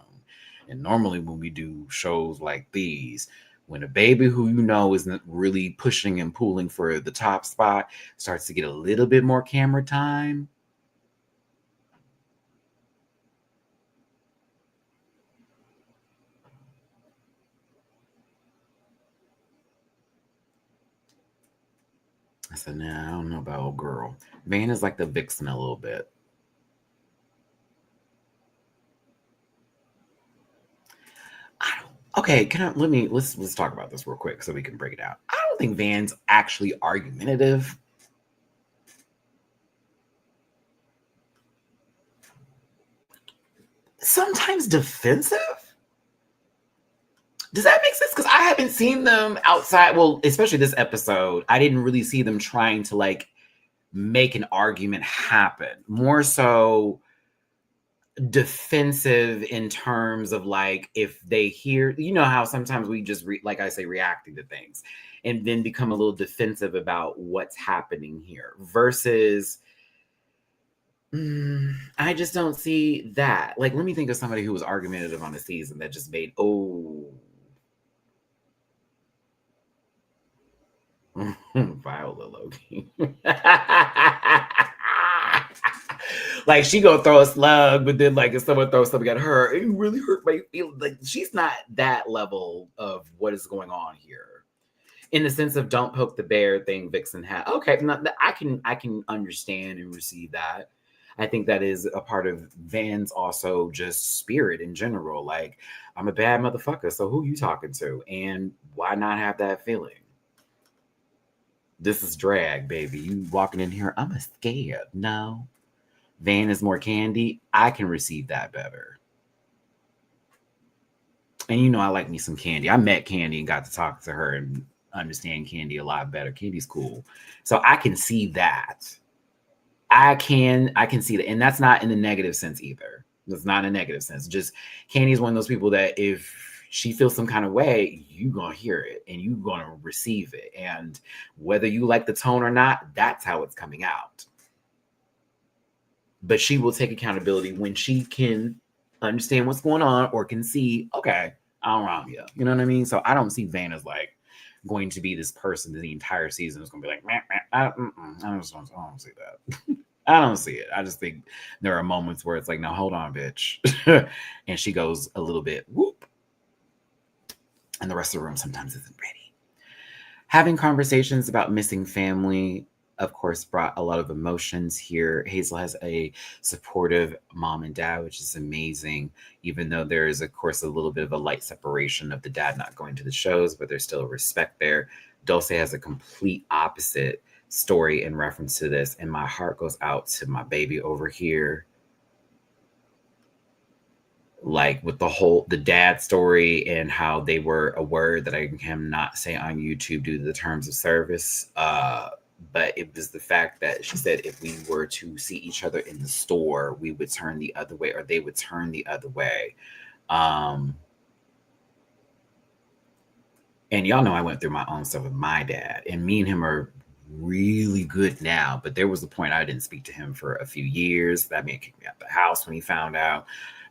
And normally when we do shows like these, when a baby who you know isn't really pushing and pulling for the top spot starts to get a little bit more camera time, I said, nah, I don't know about old girl. Van is like the vixen a little bit. Okay, let's talk about this real quick so we can break it out. I don't think Van's actually argumentative. Sometimes defensive. Does that make sense? Because I haven't seen them outside. Well, especially this episode, I didn't really see them trying to like make an argument happen. More so defensive in terms of like, if they hear, you know how sometimes we just like I say, reacting to things. and then become a little defensive about what's happening here versus I just don't see that. Like, let me think of somebody who was argumentative on a season that just made Viola Loki. Like, she gonna throw a slug, but then like if someone throws something at her, it really hurt my feelings. Like, she's not that level of what is going on here. In the sense of don't poke the bear thing Vixen had. Okay, I can understand and receive that. I think that is a part of Van's also just spirit in general. Like, I'm a bad motherfucker, so who you talking to? And why not have that feeling? This is drag, baby. You walking in here, I'm scared. No. Van is more candy. I can receive that better. And you know I like me some Candy. I met Candy and got to talk to her and understand Candy a lot better. Candy's cool. So I can see that. I can see that. And that's not in a negative sense either. That's not in a negative sense. Just Candy's one of those people that if she feels some kind of way, you gonna hear it and you gonna receive it. And whether you like the tone or not, that's how it's coming out. But she will take accountability when she can understand what's going on or can see, okay, I'm wrong, yeah. You know what I mean? So I don't see Van as like going to be this person that the entire season is going to be like, meh, meh. I don't see that. I don't see it. I just think there are moments where it's like, no, hold on, bitch. And she goes a little bit whoop. And the rest of the room sometimes isn't ready. Having conversations about missing family, of course, brought a lot of emotions here. Hazel has a supportive mom and dad, which is amazing, even though there is, of course, a little bit of a light separation of the dad not going to the shows, but there's still a respect there. Dulce has a complete opposite story in reference to this, and my heart goes out to my baby over here. Like with the dad story and how they were a word that I cannot say on YouTube due to the terms of service. But it was the fact that she said if we were to see each other in the store, we would turn the other way or they would turn the other way. And y'all know I went through my own stuff with my dad, and me and him are really good now. But there was a point I didn't speak to him for a few years. That man kicked me out the house when he found out.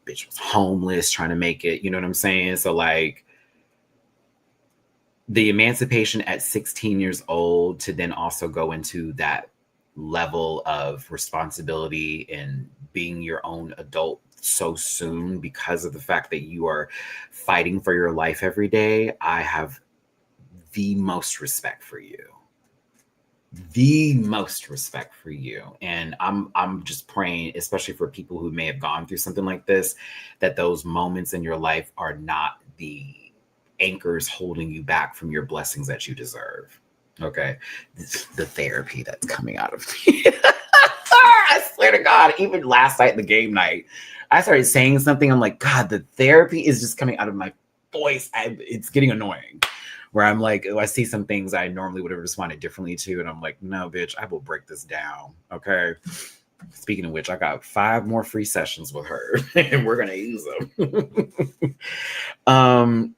Bitch was homeless trying to make it. You know what I'm saying? So like the emancipation at 16 years old to then also go into that level of responsibility and being your own adult so soon because of the fact that you are fighting for your life every day. I have the most respect for you. The most respect for you. And I'm just praying, especially for people who may have gone through something like this, that those moments in your life are not the anchors holding you back from your blessings that you deserve. Okay. The therapy that's coming out of me. I swear to God, even last night, the game night, I started saying something. I'm like, God, the therapy is just coming out of my voice. It's getting annoying. Where I'm like, I see some things I normally would have responded differently to. And I'm like, no, bitch, I will break this down. Okay. Speaking of which, I got 5 more free sessions with her and we're going to use them.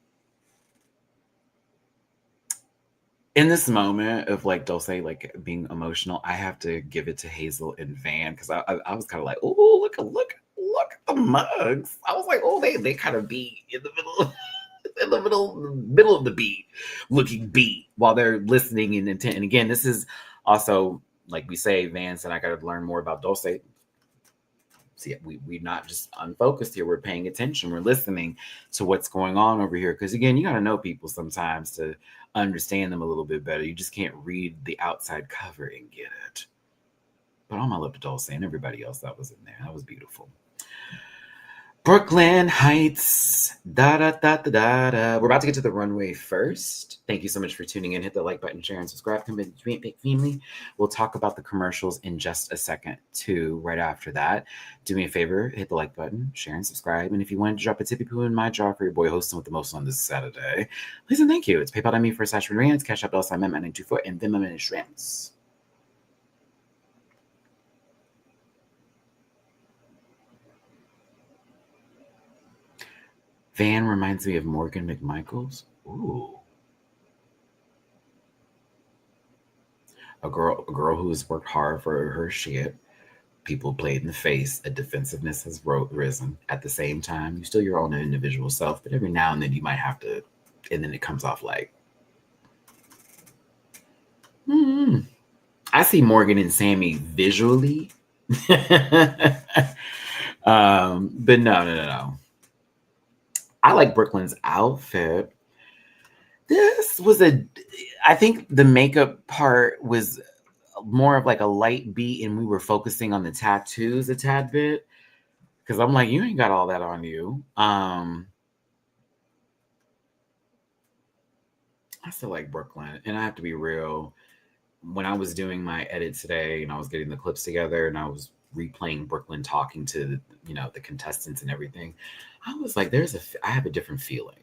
In this moment of like Dulce like being emotional, I have to give it to Hazel and Van because I was kind of like, oh, look at the mugs. I was like, oh, they kind of be in the middle in the middle of the beat, looking beat while they're listening and intent. And again, this is also like we say, Vance and I got to learn more about Dulce. See, we're not just unfocused here. We're paying attention. We're listening to what's going on over here. Because again, you got to know people sometimes to understand them a little bit better. You just can't read the outside cover and get it. But all my love to Dulce and everybody else that was in there. That was beautiful. Brooklyn Heights. Da da da da da da. We're about to get to the runway first. Thank you so much for tuning in. Hit the like button, share, and subscribe. Come in, big family. We'll talk about the commercials in just a second, too, right after that. Do me a favor, hit the like button, share, and subscribe. And if you want to drop a tippy poo in my jar for your boy hosting with the most on this Saturday, please and thank you. It's PayPal.me/Rants, Cash App $.924, and Venmo MattyRants. Van reminds me of Morgan McMichaels. Ooh. A girl who has worked hard for her shit. People played in the face. A defensiveness has risen. At the same time, you're still your own individual self, but every now and then you might have to, and then it comes off like, I see Morgan and Sammy visually. But no. I like Brooklyn's outfit. This was I think the makeup part was more of like a light beat, and we were focusing on the tattoos a tad bit. Because I'm like, you ain't got all that on you. I still like Brooklyn, and I have to be real. When I was doing my edit today and I was getting the clips together and I was replaying Brooklyn talking to the contestants and everything, I was like, I have a different feeling.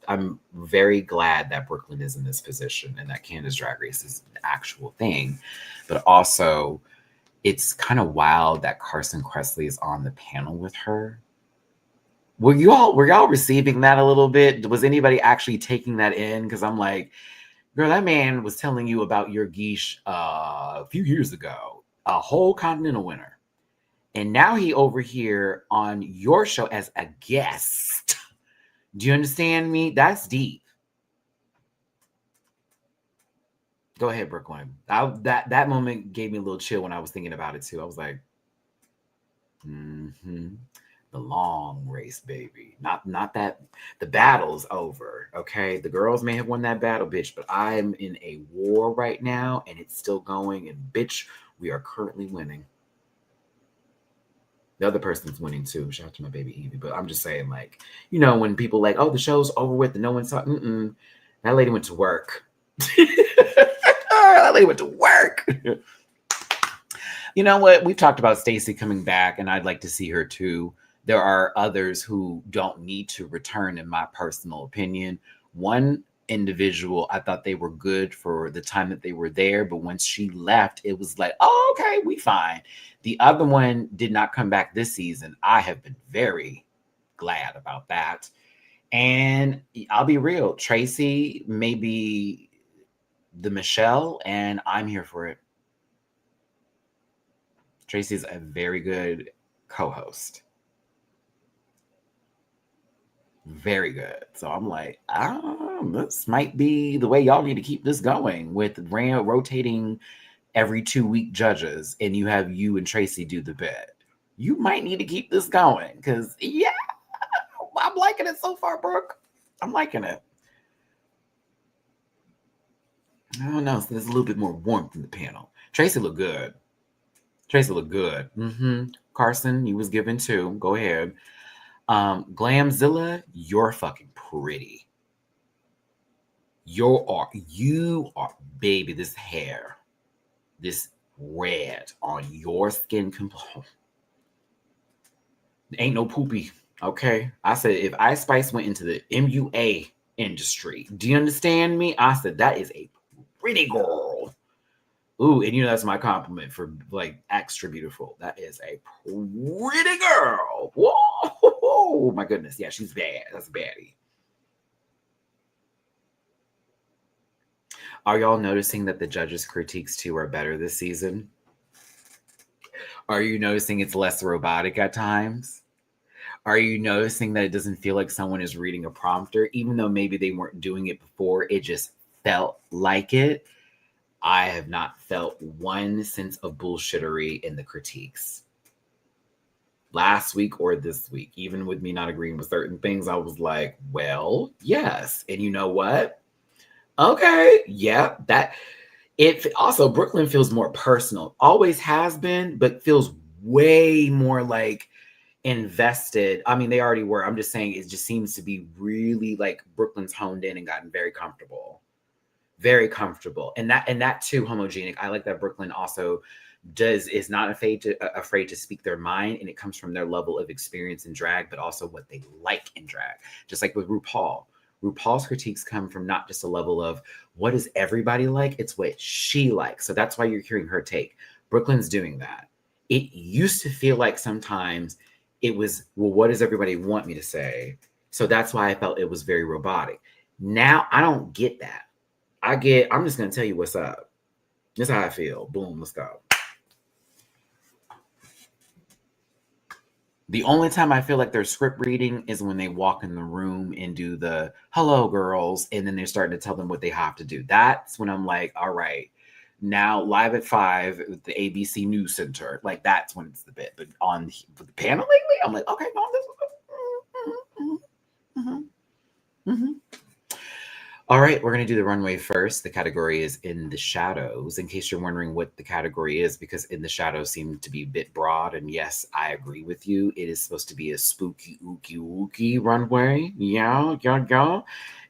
I'm very glad that Brooklyn is in this position and that Candace Drag Race is an actual thing, but also it's kind of wild that Carson Kressley is on the panel with her. Were y'all receiving that a little bit? Was anybody actually taking that in? Because I'm like, girl, that man was telling you about your geesh a few years ago, a whole continental winner. And now he over here on your show as a guest. Do you understand me? That's deep. Go ahead, Brooklyn. That moment gave me a little chill when I was thinking about it too. I was like, the long race, baby. Not that the battle's over. Okay, the girls may have won that battle, bitch, but I'm in a war right now, and it's still going. And bitch, we are currently winning. The other person's winning too. Shout out to my baby Evie. But I'm just saying, like, when people like, oh, the show's over with and no one saw. That lady went to work. That lady went to work. You know what? We've talked about Stacey coming back, and I'd like to see her too. There are others who don't need to return, in my personal opinion. One individual, I thought they were good for the time that they were there, but once she left, it was like, oh, okay, we fine. The other one did not come back this season. I have been very glad about that. And I'll be real, Tracy may be the Michelle, and I'm here for it. Tracy's a very good co-host. Very good. So I'm like, this might be the way y'all need to keep this going with rotating every 2-week judges, and you have you and Tracy do the bit. You might need to keep this going because, yeah, I'm liking it so far, Brooke. I'm liking it. I don't know. So there's a little bit more warmth in the panel. Tracy looked good. Carson, you was given too. Go ahead. Glamzilla, you're fucking pretty. You are, baby, this hair, this red on your skin. Ain't no poopy. Okay. I said, if Ice Spice went into the MUA industry, do you understand me? I said, that is a pretty girl. Ooh, and that's my compliment for like extra beautiful. That is a pretty girl. Whoa, my goodness. Yeah, she's bad. That's a baddie. Are y'all noticing that the judges' critiques too are better this season? Are you noticing it's less robotic at times? Are you noticing that it doesn't feel like someone is reading a prompter, even though maybe they weren't doing it before? It just felt like it. I have not felt one sense of bullshittery in the critiques. Last week or this week, even with me not agreeing with certain things, I was like, well, yes. And you know what? Okay, yeah, that it also Brooklyn feels more personal. Always has been, but feels way more like invested. I mean, they already were. I'm just saying it just seems to be really like Brooklyn's honed in and gotten very comfortable. Very comfortable. And that too, homogenic. I like that Brooklyn also is not afraid to speak their mind, and it comes from their level of experience in drag, but also what they like in drag. Just like with RuPaul. RuPaul's critiques come from not just a level of what does everybody like, it's what she likes. So that's why you're hearing her take. Brooklyn's doing that. It used to feel like sometimes it was, well, what does everybody want me to say? So that's why I felt it was very robotic. Now I don't get that. I'm just going to tell you what's up. This is how I feel. Boom, let's go. The only time I feel like they're script reading is when they walk in the room and do the hello girls, and then they're starting to tell them what they have to do. That's when I'm like, all right, now live at 5 with the ABC News Center. Like that's when it's the bit. But on the panel lately, I'm like, okay, no, this is All right, we're going to do the runway first. The category is in the shadows. In case you're wondering what the category is, because in the shadows seem to be a bit broad. And yes, I agree with you. It is supposed to be a spooky, ooky, wooky runway. Yeah, yeah, yeah.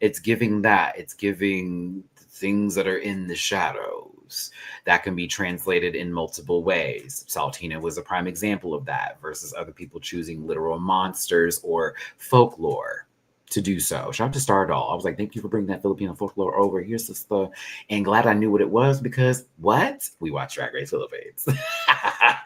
It's giving that. It's giving things that are in the shadows. That can be translated in multiple ways. Saltina was a prime example of that versus other people choosing literal monsters or folklore to do so. Shout out to Stardoll. I was like, thank you for bringing that Filipino folklore over. Here's the stuff. And glad I knew what it was because what? We watch Drag Race Philippines. Ah.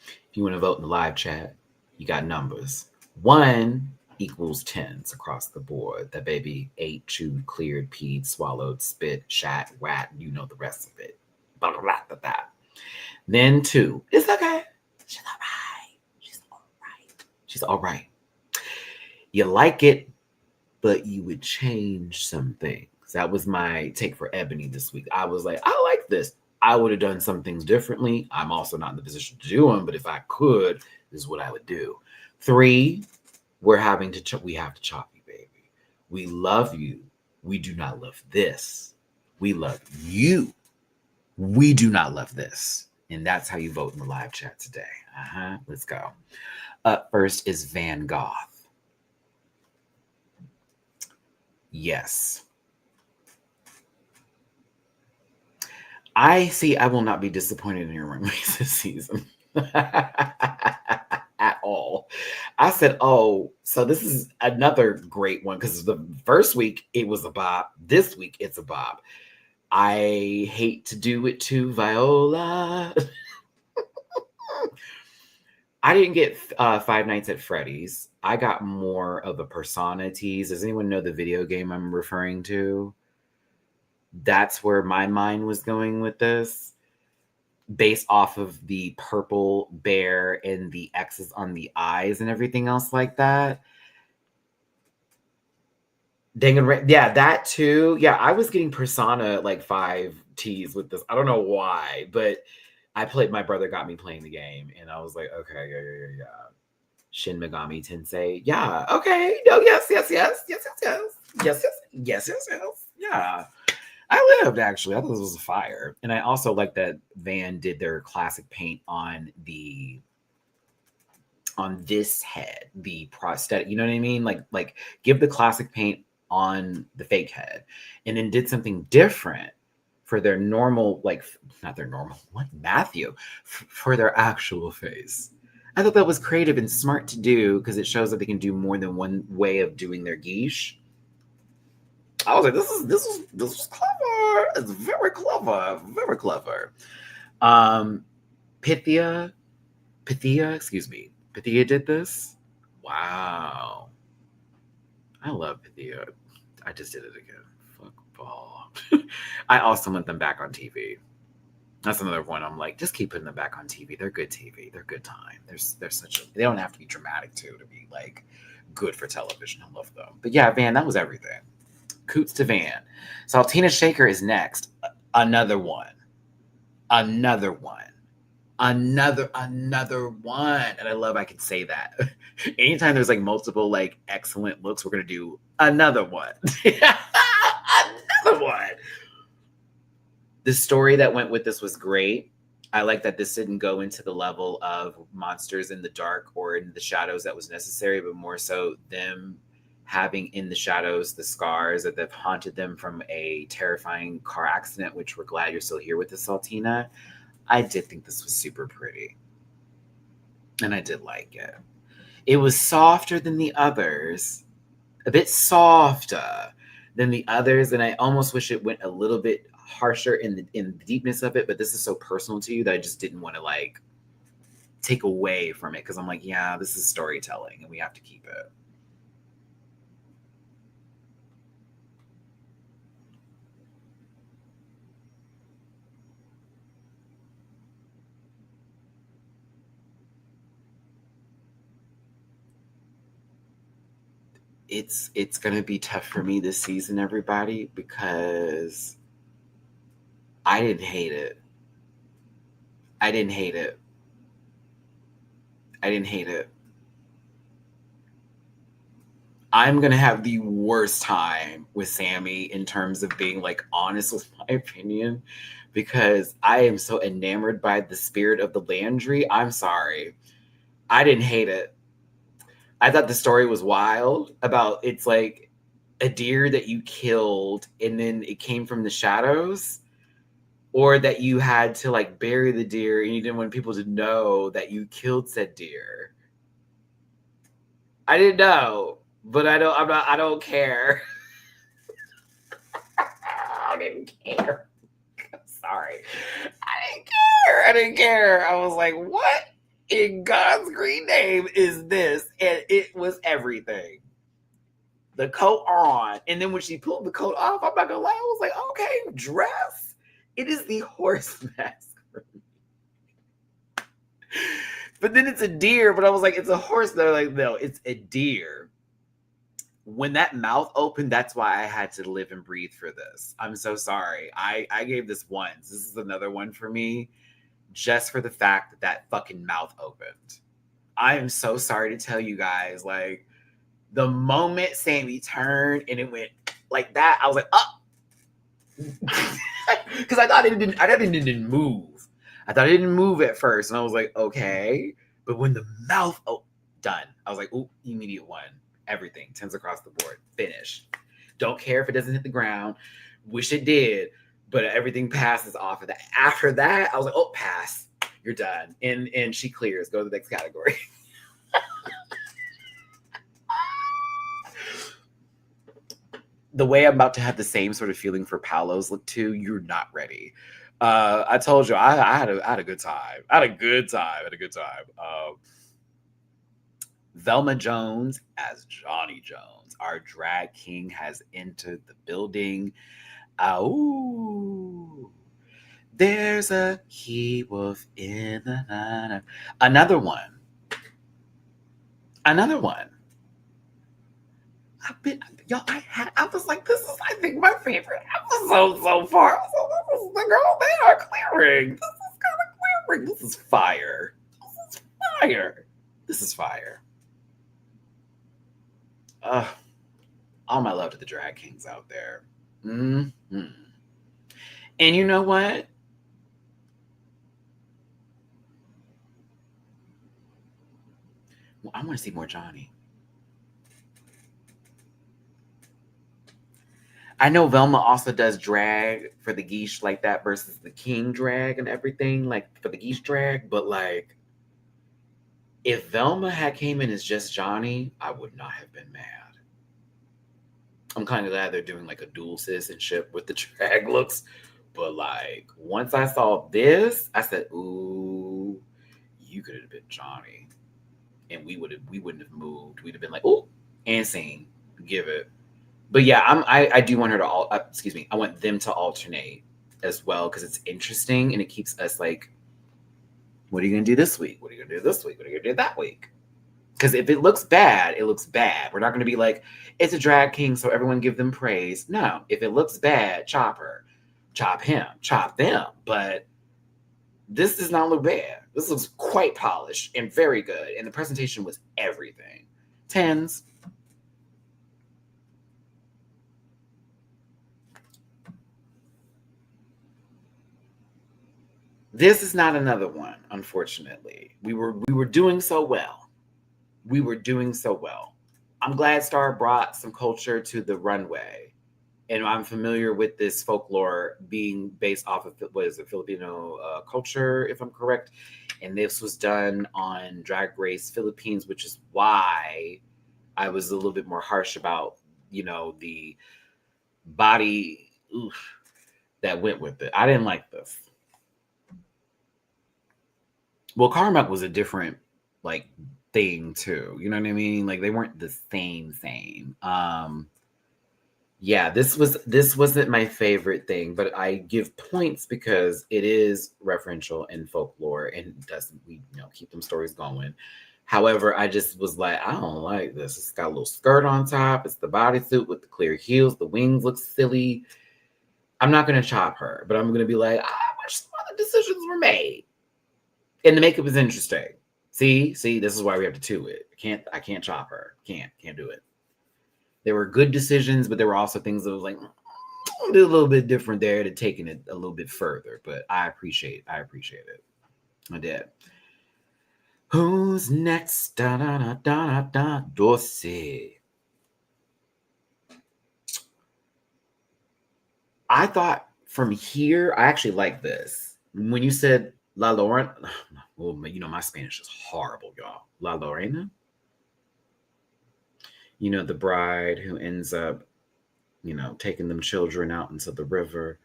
If you want to vote in the live chat, you got numbers. 1 equals 10s across the board. That baby ate, chewed, cleared, peed, swallowed, spit, shat, rat, you know the rest of it. Blah, blah, blah, blah, blah. Then 2. It's okay. She's all right. She's all right. She's all right. You like it, but you would change some things. That was my take for Ebony this week. I was like, I like this. I would have done some things differently. I'm also not in the position to do them, but if I could, this is what I would do. 3, we have to chop you, baby. We love you. We do not love this. We love you. We do not love this. And that's how you vote in the live chat today. Let's go. Up first is Van Gogh. Yes. I will not be disappointed in your runways this season. At all. I said, oh, so this is another great one because the first week it was a bop. This week it's a bop. I hate to do it to Viola. I didn't get Five Nights at Freddy's. I got more of a Persona tease. Does anyone know the video game I'm referring to? That's where my mind was going with this. Based off of the purple bear and the X's on the eyes and everything else like that. Yeah, that too. Yeah, I was getting Persona like 5 T's with this. I don't know why, but my brother got me playing the game, and I was like, okay, yeah. Shin Megami Tensei. Yeah, okay. No, yes. Yeah. I lived, actually. I thought this was a fire. And I also like that Van did their classic paint on this head, the prosthetic, you know what I mean? Like give the classic paint on the fake head, and then did something different for their normal, not their normal, what, Matthew, for their actual face. I thought that was creative and smart to do because it shows that they can do more than one way of doing their guiche. I was like, this is clever. It's very clever, very clever. Pythia, excuse me. Pythia did this. Wow. I love Pythia. I just did it again. Fuck ball. I also want them back on TV. That's another one. I'm like, just keep putting them back on TV. They're good TV. They're good time. They don't have to be dramatic too to be like good for television. I love them. But yeah, Van, that was everything. Coots to Van. Saltina Shaker is next. Another one. Another one. And I love I can say that. Anytime there's like multiple like excellent looks, we're gonna do another one. Another one. The story that went with this was great. I like that this didn't go into the level of monsters in the dark or in the shadows that was necessary, but more so them having in the shadows the scars that have haunted them from a terrifying car accident, which we're glad you're still here with us, Saltina. I did think this was super pretty. And I did like it. It was softer than the others. A bit softer than the others. And I almost wish it went a little bit harsher in the deepness of it. But this is so personal to you that I just didn't want to like take away from it. Because I'm like, yeah, this is storytelling and we have to keep it. it's gonna be tough for me this season, everybody, because I didn't hate it. I didn't hate it. I didn't hate it. I'm gonna have the worst time with Sammy in terms of being like honest with my opinion, because I am so enamored by the spirit of the Landry. I'm sorry. I didn't hate it. I thought the story was wild about it's like a deer that you killed and then it came from the shadows, or that you had to like bury the deer and you didn't want people to know that you killed said deer. I didn't know, but I don't care. I didn't care. I'm sorry. I didn't care. I was like, what in God's green name is this? And it was everything. The coat on. And then when she pulled the coat off, I'm not gonna lie, I was like, okay, dress. It is the horse mask. But then it's a deer, but I was like, it's a horse. They're like, no, it's a deer. When that mouth opened, that's why I had to live and breathe for this. I'm so sorry. I gave this once. This is another one for me, just for the fact that that fucking mouth opened. I am so sorry to tell you guys, like, the moment Sammy turned and it went like that, I was like, oh. Because I thought it didn't move. I thought it didn't move at first. And I was like, okay. But when the mouth, done. I was like, ooh, immediate one. Everything. 10s across the board. Finish. Don't care if it doesn't hit the ground. Wish it did. But everything passes off of that. After that, I was like, oh, pass. You're done. And she clears. Go to the next category. The way I'm about to have the same sort of feeling for Paolo's look too, you're not ready. I told you I had a good time. I had a good time. Velma Jones as Johnny Jones. Our drag king has entered the building. Ooh. There's a he-wolf in the night. Another one. I was like, this is, I think, my favorite episode so far. So this is the girl they are clearing. This is kind of clearing. This is fire. This is fire. All my love to the drag kings out there. Mm-hmm. And you know what? Well, I want to see more Johnny. I know Velma also does drag for the geesh like that versus the king drag and everything, like for the geesh drag. But like, if Velma had came in as just Johnny, I would not have been mad. I'm kind of glad they're doing like a dual citizenship with the drag looks. But like, once I saw this, I said, ooh, you could have been Johnny. And we wouldn't have moved. We'd have been like, ooh, and seen, give it. But yeah, I do want her to I want them to alternate as well, because it's interesting and it keeps us like, what are you gonna do this week? What are you gonna do this week? What are you gonna do that week? Because if it looks bad, it looks bad. We're not gonna be like, it's a drag king, so everyone give them praise. No, if it looks bad, chop her, chop him, chop them. But this does not look bad. This looks quite polished and very good. And the presentation was everything. 10s. This is not another one, unfortunately. We were doing so well. I'm glad Star brought some culture to the runway. And I'm familiar with this folklore being based off of, what is it, Filipino culture, if I'm correct. And this was done on Drag Race Philippines, which is why I was a little bit more harsh about, the body that went with it. I didn't like this. Well, Carmack was a different like thing too. You know what I mean? Like they weren't the same. Yeah, this wasn't my favorite thing, but I give points because it is referential in folklore and does keep them stories going. However, I just was like, I don't like this. It's got a little skirt on top. It's the bodysuit with the clear heels. The wings look silly. I'm not going to chop her, but I'm going to be like, I wish some other decisions were made. And the makeup is interesting. See, this is why we have to do it. I can't chop her. Can't do it. There were good decisions, but there were also things that was like a little bit different there to taking it a little bit further. But I appreciate it. I did. Who's next? Da da da da da. Dorsey. I thought from here, I actually like this. When you said La Lorena, well, my Spanish is horrible, y'all. La Lorena? The bride who ends up, taking them children out into the river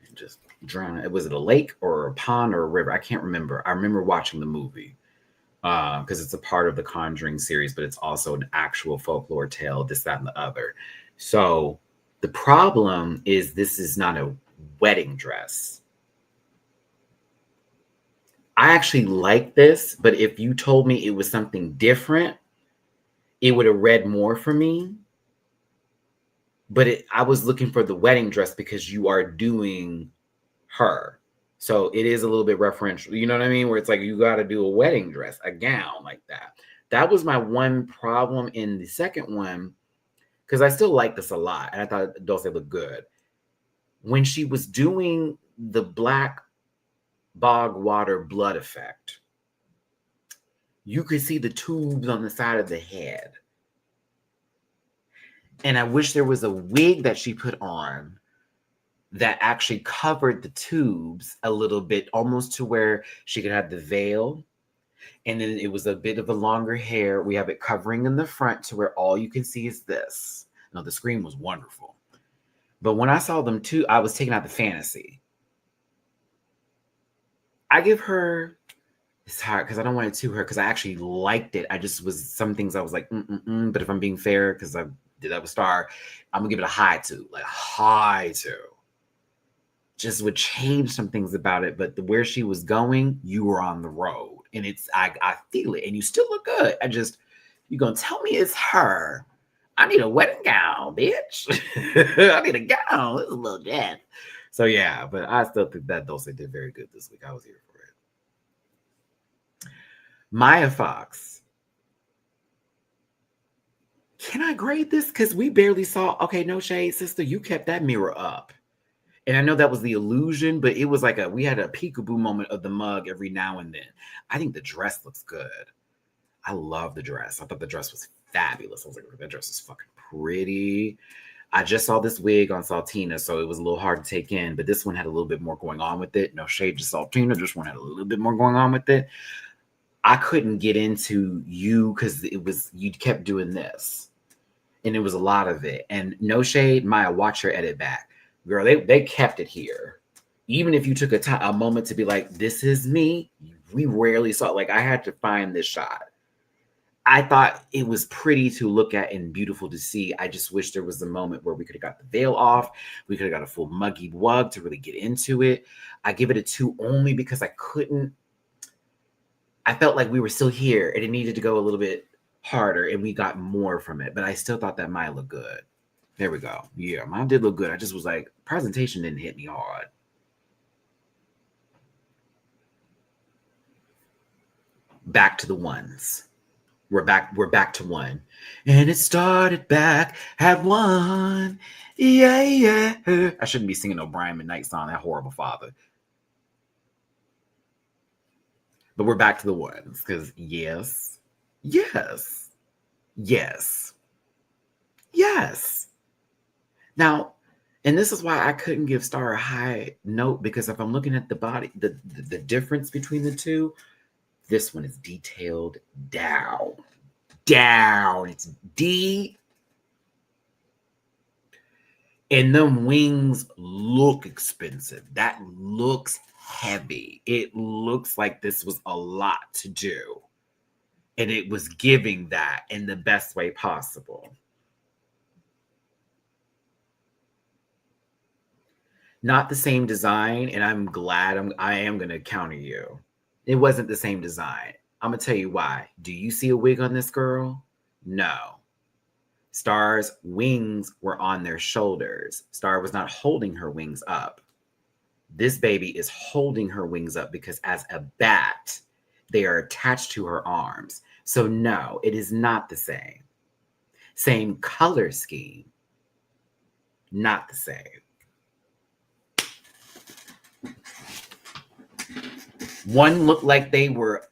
and just drowning. Was it a lake or a pond or a river? I can't remember. I remember watching the movie because it's a part of the Conjuring series, but it's also an actual folklore tale, this, that, and the other. So the problem is this is not a wedding dress. I actually like this, but if you told me it was something different, it would have read more for me. But I was looking for the wedding dress because you are doing her. So it is a little bit referential. You know what I mean? Where it's like you got to do a wedding dress, a gown like that. That was my one problem in the second one because I still like this a lot. And I thought Dulce looked good. When she was doing the black bog water blood effect, you could see the tubes on the side of the head. And I wish there was a wig that she put on that actually covered the tubes a little bit, almost to where she could have the veil. And then it was a bit of a longer hair. We have it covering in the front to where all you can see is this. No, the screen was wonderful. But when I saw them too, I was taking out the fantasy. I give her, it's hard because I don't want it to her because I actually liked it. I just was some things I was like, but if I'm being fair, because I did have a star, I'm gonna give it a high 2, like high 2. Just would change some things about it, but where she was going, you were on the road, and I feel it, and you still look good. You're gonna tell me it's her? I need a wedding gown, bitch. I need a gown. This is a little death. So yeah, but I still think that Dulce did very good this week. I was here for it. Maya Fox. Can I grade this? Because we barely saw. Okay, no shade, sister. You kept that mirror up. And I know that was the illusion, but it was like we had a peekaboo moment of the mug every now and then. I think the dress looks good. I love the dress. I thought the dress was fabulous. I was like, that dress is fucking pretty. I just saw this wig on Saltina, so it was a little hard to take in, but this one had a little bit more going on with it. No shade to Saltina, this one had a little bit more going on with it. I couldn't get into you because you kept doing this. And it was a lot of it. And no shade, Maya, watch her edit back. Girl, they kept it here. Even if you took a moment to be like, this is me, we rarely saw it. Like, I had to find this shot. I thought it was pretty to look at and beautiful to see. I just wish there was a moment where we could have got the veil off. We could have got a full muggy wug to really get into it. I give it a 2 only because I felt like we were still here and it needed to go a little bit harder and we got more from it. But I still thought that Maya looked good. There we go. Yeah, mine did look good. I just was like, presentation didn't hit me hard. Back to the ones. We're back to 1. And it started back at 1. Yeah. I shouldn't be singing no Brian McKnight song, that horrible father. But we're back to the ones because yes. Now, and this is why I couldn't give Star a high note, because if I'm looking at the body, the difference between the two, this one is detailed down. It's deep. And them wings look expensive. That looks heavy. It looks like this was a lot to do. And it was giving that in the best way possible. Not the same design, and I'm glad I am going to counter you. It wasn't the same design. I'm going to tell you why. Do you see a wig on this girl? No. Star's wings were on their shoulders. Star was not holding her wings up. This baby is holding her wings up because as a bat, they are attached to her arms. So no, it is not the same. Same color scheme, not the same. One looked like they were,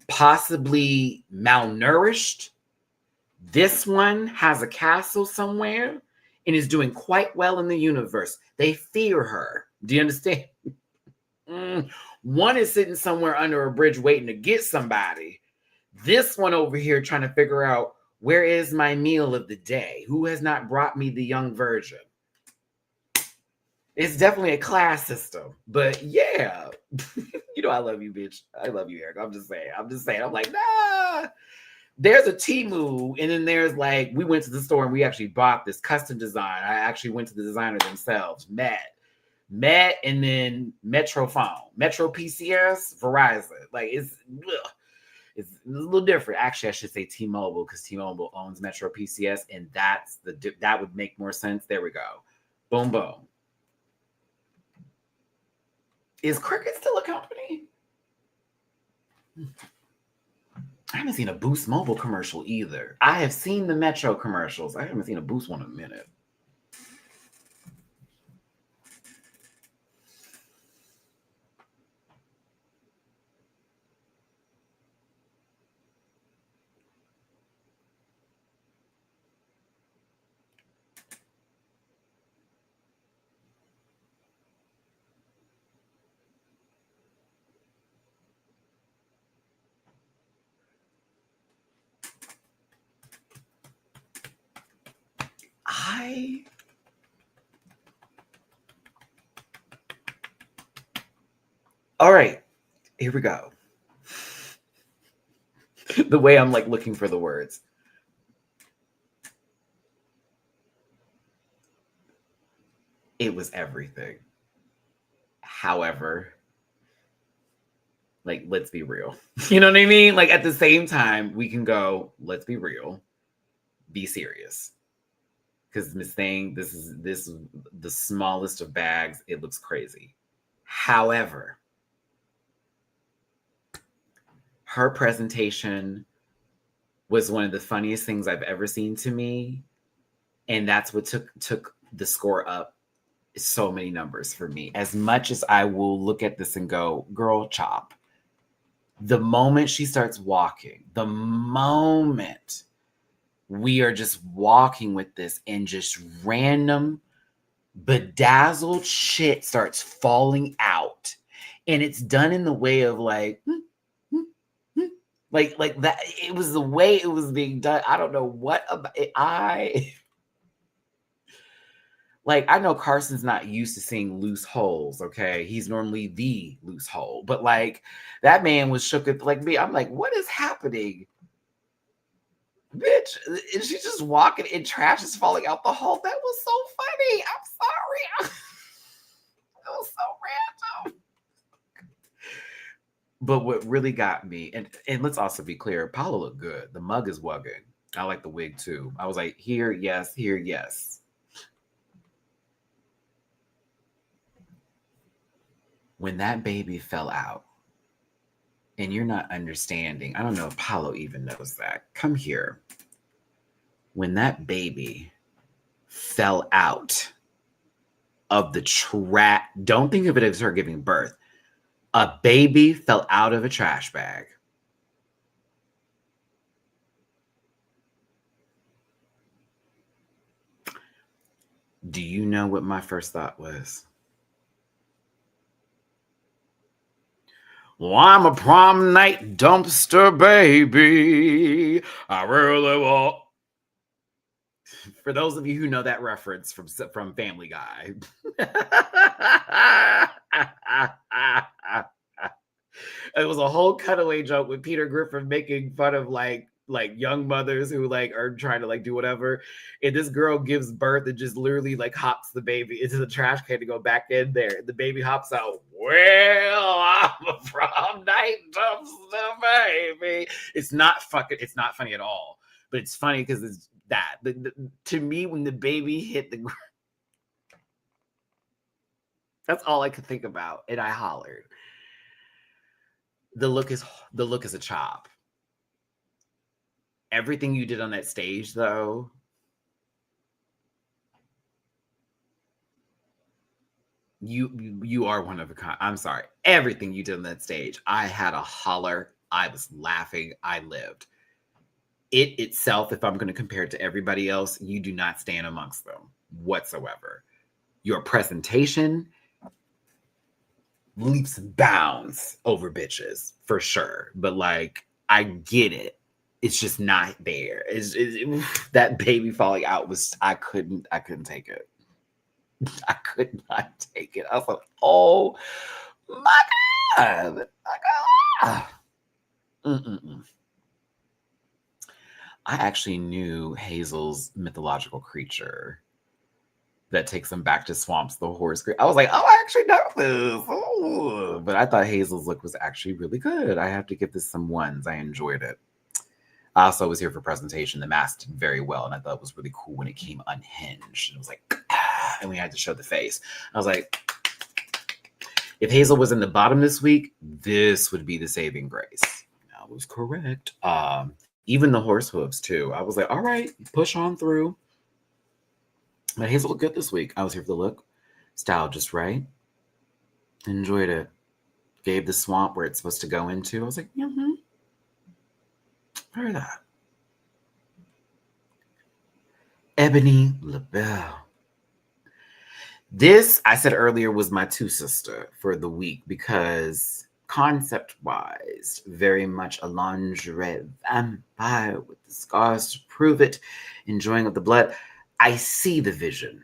possibly malnourished. This one has a castle somewhere and is doing quite well in the universe. They fear her. Do you understand? One is sitting somewhere under a bridge waiting to get somebody. This one over here trying to figure out, where is my meal of the day? Who has not brought me the young virgin? It's definitely a class system. But yeah, I love you, bitch. I love you, Eric. I'm just saying. I'm like, nah. There's a Temu, and then there's like, we went to the store and we actually bought this custom design. I actually went to the designer themselves, Matt, and then Metro PCS, Verizon. Like it's a little different. Actually, I should say T-Mobile because T-Mobile owns Metro PCS, and that would make more sense. There we go. Boom, boom. Is Cricket still a company? I haven't seen a Boost Mobile commercial either. I have seen the Metro commercials. I haven't seen a Boost one in a minute. All right, here we go. The way I'm like looking for the words. It was everything. However, like, let's be real. You know what I mean? Like at the same time, we can go, let's be real, be serious. Because Miss Thing, this is the smallest of bags. It looks crazy. However, her presentation was one of the funniest things I've ever seen to me. And that's what took the score up so many numbers for me. As much as I will look at this and go, girl, chop. The moment she starts walking, the moment we are just walking with this and just random bedazzled shit starts falling out. And it's done in the way of like that. It was the way it was being done. I don't know what about it. I know Carson's not used to seeing loose holes, okay? He's normally the loose hole. But like that man was shook at like me. I'm like, what is happening? Bitch, and she's just walking and trash is falling out the hole. That was so funny. I'm sorry. That was so random. But what really got me, and let's also be clear, Paolo looked good. The mug is wugging. I like the wig too. I was like, here, yes, here, yes. When that baby fell out, and you're not understanding, I don't know if Paolo even knows that. Come here. When that baby fell out of the trash, don't think of it as her giving birth. A baby fell out of a trash bag. Do you know what my first thought was? Well, I'm a prom night dumpster baby. I really want. For those of you who know that reference from Family Guy. It was a whole cutaway joke with Peter Griffin making fun of like young mothers who like are trying to like do whatever. And this girl gives birth and just literally like hops the baby into the trash can to go back in there. The baby hops out. well, I'm a prom night dumpster baby. It's not funny at all. But it's funny because it's that. To me, when the baby hit the ground, that's all I could think about. And I hollered. The look is a chop. Everything you did on that stage, though, you are one of a kind. I'm sorry. Everything you did on that stage, I had a holler. I was laughing. I lived. It itself, if I'm going to compare it to everybody else, you do not stand amongst them whatsoever. Your presentation leaps and bounds over bitches for sure. But like, I get it. It's just not there. That baby falling out was, I couldn't take it. I could not take it. I was like, oh my God. I actually knew Hazel's mythological creature that takes them back to swamps, the horse. I was like, oh, I actually know this. Oh. But I thought Hazel's look was actually really good. I have to give this some ones. I enjoyed it. I also was here for presentation. The mask did very well, and I thought it was really cool when it came unhinged. It was like, and we had to show the face. I was like, if Hazel was in the bottom this week, this would be the saving grace. I was correct. Even the horse hooves too. I was like, all right, push on through. But Hazel looked good this week. I was here for the look. Style just right. Enjoyed it. Gave the swamp where it's supposed to go into. I was like, Heard that. Ebony LaBelle. This, I said earlier, was my two sister for the week because concept-wise, very much a lingerie vampire with the scars to prove it, enjoying of the blood. I see the vision.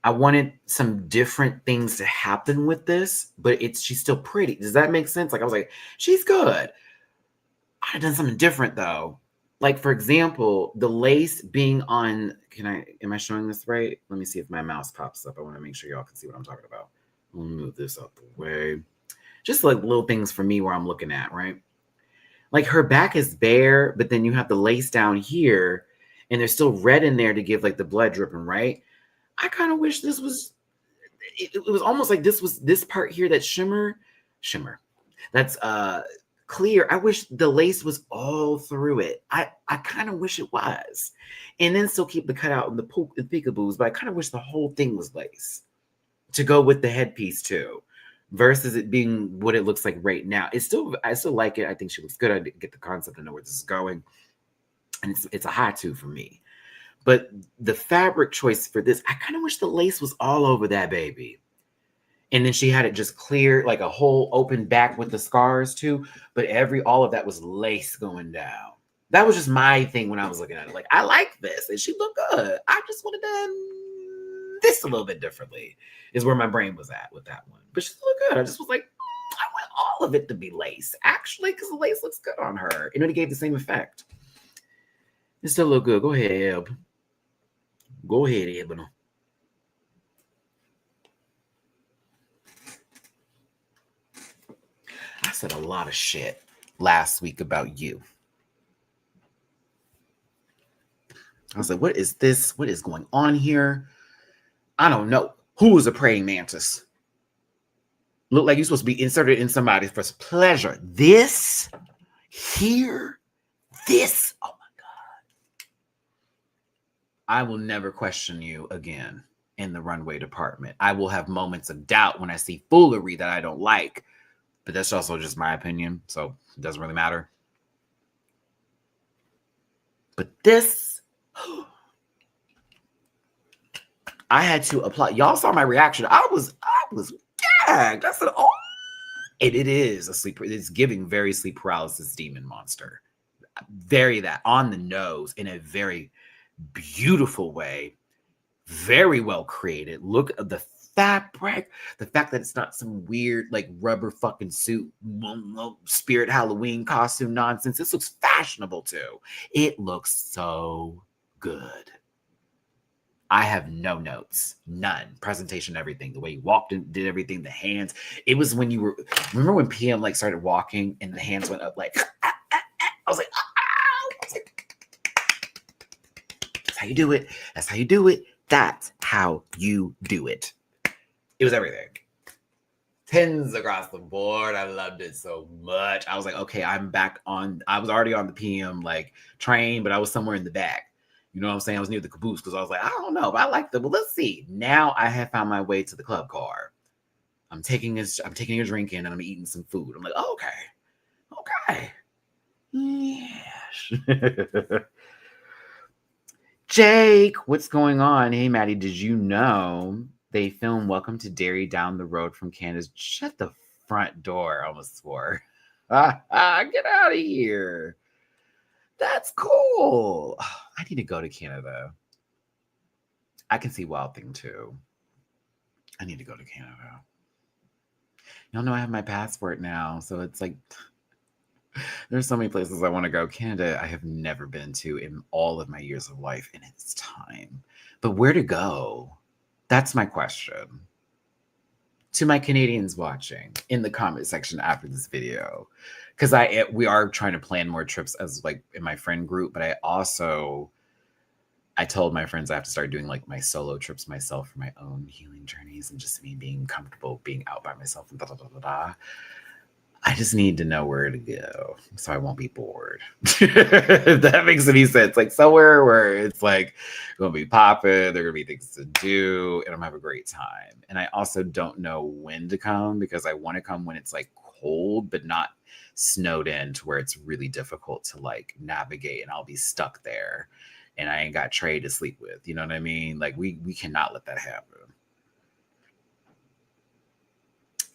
I wanted some different things to happen with this, but she's still pretty. Does that make sense? Like, I was like, she's good. I'd have done something different though. Like, for example, the lace being on, am I showing this right? Let me see if my mouse pops up. I want to make sure y'all can see what I'm talking about. Let me move this out the way. Just like little things for me where I'm looking at, right? Like her back is bare, but then you have the lace down here and there's still red in there to give like the blood dripping, right? I kind of wish this was, it was almost like this was this part here, that shimmer, that's clear. I wish the lace was all through it. I kind of wish it was. And then still keep the cutout and the peekaboos, but I kind of wish the whole thing was lace to go with the headpiece too, versus it being what it looks like right now. I still like it. I think she looks good. I get the concept. I know where this is going. And it's a high two for me. But the fabric choice for this, I kind of wish the lace was all over that baby. And then she had it just clear, like a whole open back with the scars too. But all of that was lace going down. That was just my thing when I was looking at it. Like, I like this and she looked good. I just would have done this a little bit differently, is where my brain was at with that one. But she looked good. I just was like, I want all of it to be lace, actually, because the lace looks good on her. And it gave the same effect. It still look good. Go ahead, Eb. Go ahead, Ebony. I said a lot of shit last week about you. I was like, what is this? What is going on here? I don't know. Who is a praying mantis? Look like you're supposed to be inserted in somebody for pleasure. This here, this, oh my God. I will never question you again in the runway department. I will have moments of doubt when I see foolery that I don't like, but that's also just my opinion, so it doesn't really matter. But this, I had to apply. Y'all saw my reaction. I was gagged. I said, oh, and it is a sleep. It's giving very sleep paralysis demon monster. Very that on the nose in a very beautiful way. Very well created. Look at the fabric, the fact that it's not some weird like rubber fucking suit, spirit Halloween costume nonsense. This looks fashionable too. It looks so good. I have no notes, none. Presentation, everything. The way you walked and did everything, the hands. It was when you were. Remember when PM like started walking and the hands went up like. I was like, I was like, that's how you do it. That's how you do it. That's how you do it. It was everything. Tens across the board. I loved it so much. I was like, okay, I'm back on. I was already on the PM like train, but I was somewhere in the back. You know what I'm saying? I was near the caboose because I was like, I don't know, but I like the. Well, let's see. Now I have found my way to the club car. I'm taking a drink in and I'm eating some food. I'm like, oh, okay. Yes. Jake, what's going on? Hey, Maddie, did you know they filmed Welcome to Derry down the road from Canada's? Shut the front door, I almost swore. Get out of here. That's cool. I need to go to Canada. I can see Wild Thing too. I need to go to Canada. Y'all know I have my passport now, so it's like there's so many places I want to go. Canada, I have never been to in all of my years of life, and it's time. But where to go? That's my question. To my Canadians watching in the comment section after this video, because we are trying to plan more trips as like in my friend group, but I told my friends I have to start doing like my solo trips myself for my own healing journeys and just me being comfortable being out by myself and I just need to know where to go so I won't be bored. If that makes any sense. Like somewhere where it's like going to be popping, there are going to be things to do, and I'm going to have a great time. And I also don't know when to come because I want to come when it's like cold, but not snowed in to where it's really difficult to like navigate and I'll be stuck there and I ain't got Trey to sleep with. You know what I mean? Like we cannot let that happen.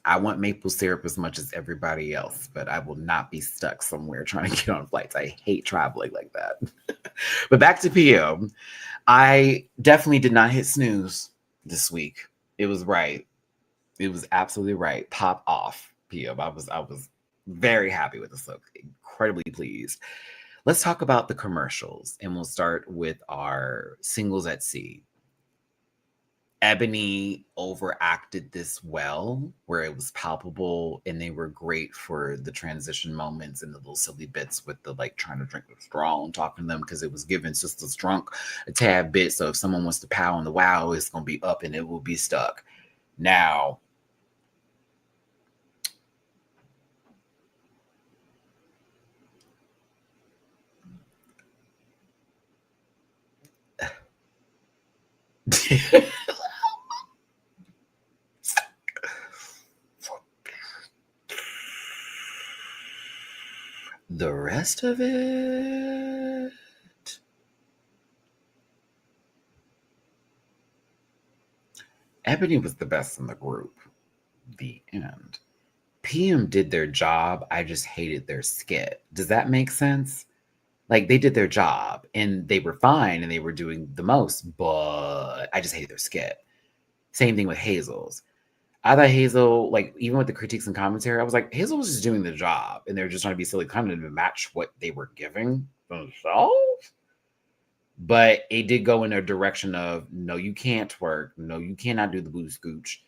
I want maple syrup as much as everybody else, but I will not be stuck somewhere trying to get on flights. I hate traveling like that. But back to PM. I definitely did not hit snooze this week. It was right. It was absolutely right. Pop off, PM. I was very happy with this look. Incredibly pleased. Let's talk about the commercials, and we'll start with our singles at sea. Ebony overacted this well, where it was palpable, and they were great for the transition moments and the little silly bits with the like trying to drink the straw and talking to them because it was given just as drunk a tad bit. So if someone wants to pow on the wow, it's gonna be up and it will be stuck. Now, the rest of it, Ebony was the best in the group. The end. PM did their job. I just hated their skit. Does that make sense? Like they did their job and they were fine and they were doing the most, but I just hated their skit. Same thing with Hazel's. I thought Hazel, like even with the critiques and commentary, I was like, Hazel was just doing the job and they were just trying to be silly, kind of to match what they were giving themselves. But it did go in a direction of no, you can't twerk, no, you cannot do the booty scooch.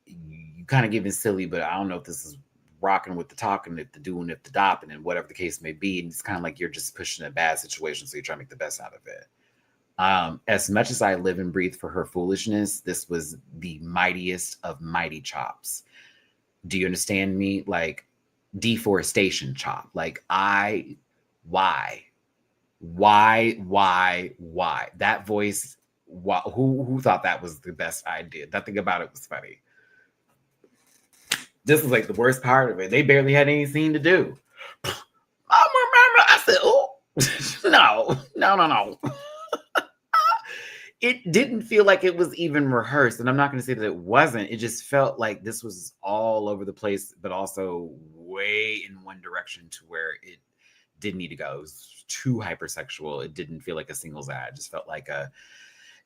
You kind of giving silly, but I don't know if this is rocking with the talking, if the doing, if the dopping, and whatever the case may be. And it's kind of like you're just pushing a bad situation, so you're trying to make the best out of it. As much as I live and breathe for her foolishness, this was the mightiest of mighty chops. Do you understand me? Like deforestation chop. Like why? That voice. Who thought that was the best idea? Nothing about it was funny. This is like the worst part of it. They barely had any scene to do. I said, oh, no. It didn't feel like it was even rehearsed. And I'm not going to say that it wasn't. It just felt like this was all over the place, but also way in one direction to where it didn't need to go. It was too hypersexual. It didn't feel like a singles ad. It just felt like a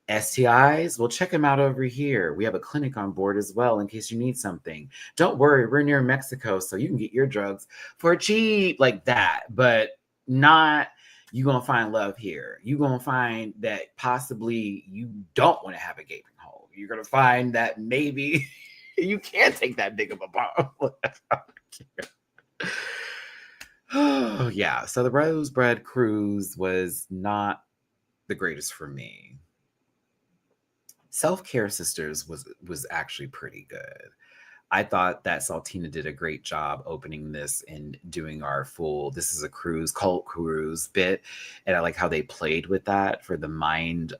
STIs, well, check them out over here. We have a clinic on board as well in case you need something. Don't worry, we're near Mexico, so you can get your drugs for cheap like that, but not, You're going to find love here. You're going to find that possibly you don't want to have a gaping hole. You're going to find that maybe you can't take that big of a bomb. Oh, yeah. So the Rosebud cruise was not the greatest for me. Self-Care Sisters was actually pretty good. I thought that Saltina did a great job opening this and doing our full "this is a cruise, cult cruise" bit, and I like how they played with that for the mind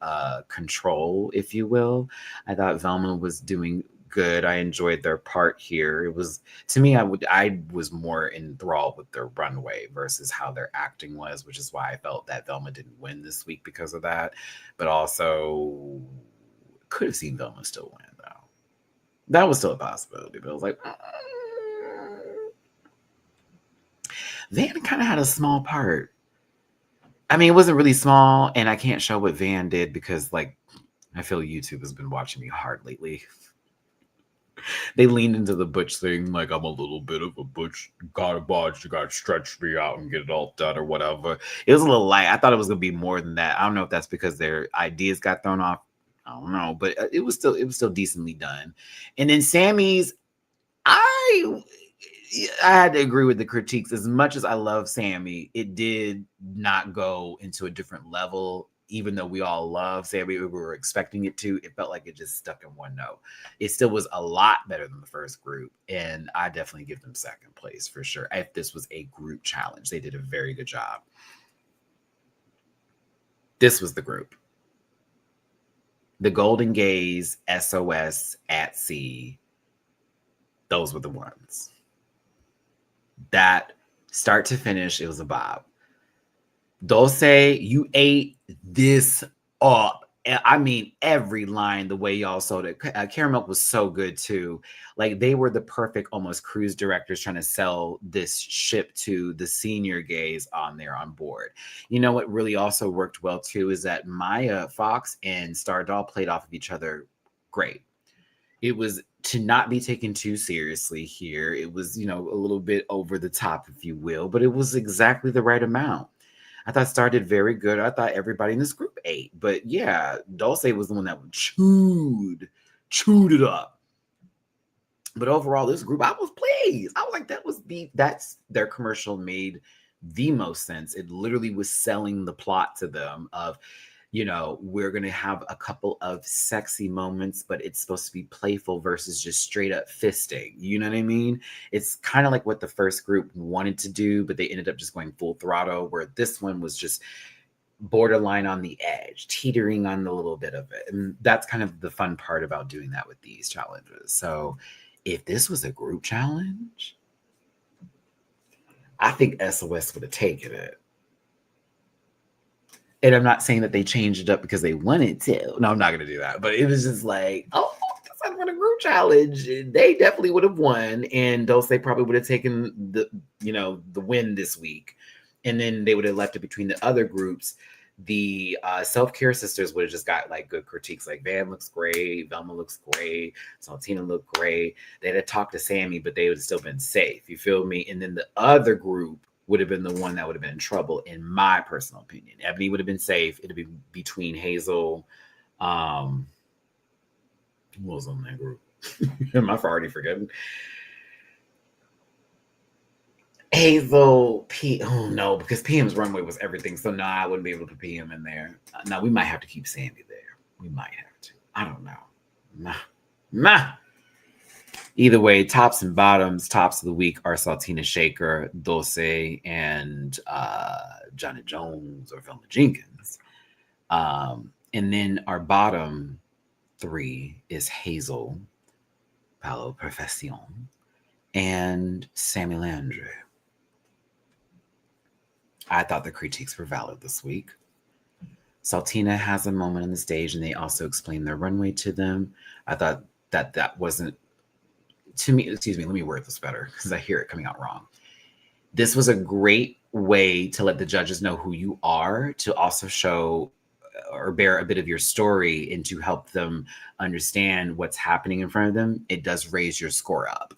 control, if you will. I thought Velma was doing good. I enjoyed their part here. It was, to me, I was more enthralled with their runway versus how their acting was, which is why I felt that Velma didn't win this week because of that. But also could have seen Velma still win though. That was still a possibility, but I was like, Van kind of had a small part. I mean, it wasn't really small, and I can't show what Van did because, like, I feel YouTube has been watching me hard lately. They leaned into the butch thing, like, I'm a little bit of a butch, got a botch, you got to stretch me out and get it all done or whatever. It was a little light. I thought it was going to be more than that. I don't know if that's because their ideas got thrown off. I don't know, but it was still decently done. And then Sammy's, I had to agree with the critiques. As much as I love Sammy, it did not go into a different level. Even though we all love Sammy, we were expecting it to. It felt like it just stuck in one note. It still was a lot better than the first group, and I definitely give them second place for sure. If this was a group challenge, they did a very good job. This was the group. The Golden Gaze, SOS, At Sea, those were the ones. That start to finish, it was a bob. Dulce, you ate this up. I mean, every line, the way y'all sold it. Caramel was so good too. Like, they were the perfect almost cruise directors trying to sell this ship to the senior gays on board. You know what really also worked well too is that Maya Fox and Stardoll played off of each other great. It was to not be taken too seriously here. It was, a little bit over the top, if you will, but it was exactly the right amount. I thought Star did very good. I thought everybody in this group ate. But yeah, Dulce was the one that chewed it up. But overall, this group, I was pleased. I was like, that's their commercial made the most sense. It literally was selling the plot to them of, we're going to have a couple of sexy moments, but it's supposed to be playful versus just straight up fisting. You know what I mean? It's kind of like what the first group wanted to do, but they ended up just going full throttle, where this one was just borderline on the edge, teetering on a little bit of it. And that's kind of the fun part about doing that with these challenges. So if this was a group challenge, I think SOS would have taken it. And I'm not saying that they changed it up because they wanted to. No, I'm not going to do that. But it was just like, oh, that's not for the group challenge. They definitely would have won. And Dulce probably would have taken the win this week. And then they would have left it between the other groups. The Self-Care Sisters would have just got like good critiques. Like, Van looks great. Velma looks great. Saltina looked great. They'd have talked to Sammy, but they would have still been safe. You feel me? And then the other group would have been the one that would have been in trouble, in my personal opinion. Ebony would have been safe. It'd be between Hazel. Who was on that group? Am I already forgetting? Hazel, P. Oh no, because PM's runway was everything. So no, I wouldn't be able to put PM in there. No, we might have to keep Sandy there. We might have to. I don't know. Nah. Either way, tops and bottoms. Tops of the week are Saltina Shaker, Dulce, and Janet Jones or Velma Jenkins. And then our bottom three is Hazel, Paolo Perfection, and Sammy Landry. I thought the critiques were valid this week. Saltina has a moment on the stage, and they also explain their runway to them. I thought that wasn't, to me, excuse me, let me word this better because I hear it coming out wrong. This was a great way to let the judges know who you are, to also show or bear a bit of your story and to help them understand what's happening in front of them. It does raise your score up.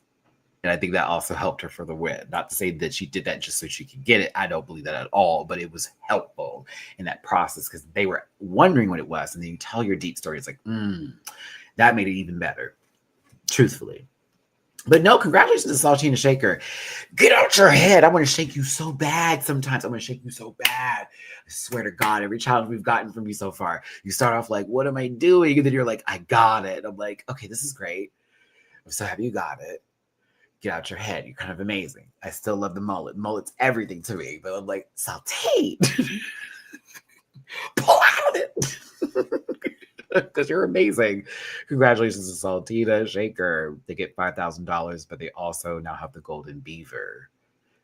And I think that also helped her for the win. Not to say that she did that just so she could get it. I don't believe that at all, but it was helpful in that process because they were wondering what it was. And then you tell your deep story. It's like, that made it even better, truthfully. But no, congratulations to Saltine Shaker. Get out your head. I want to shake you so bad sometimes. I want to shake you so bad. I swear to God, every challenge we've gotten from you so far, you start off like, what am I doing? And then you're like, I got it. And I'm like, okay, this is great. I'm so happy you got it. Get out your head. You're kind of amazing. I still love the mullet. Mullet's everything to me. But I'm like, Saltine. Pull out of it. Because you're amazing. Congratulations to Saltina Shaker. They get $5,000, but they also now have the golden beaver.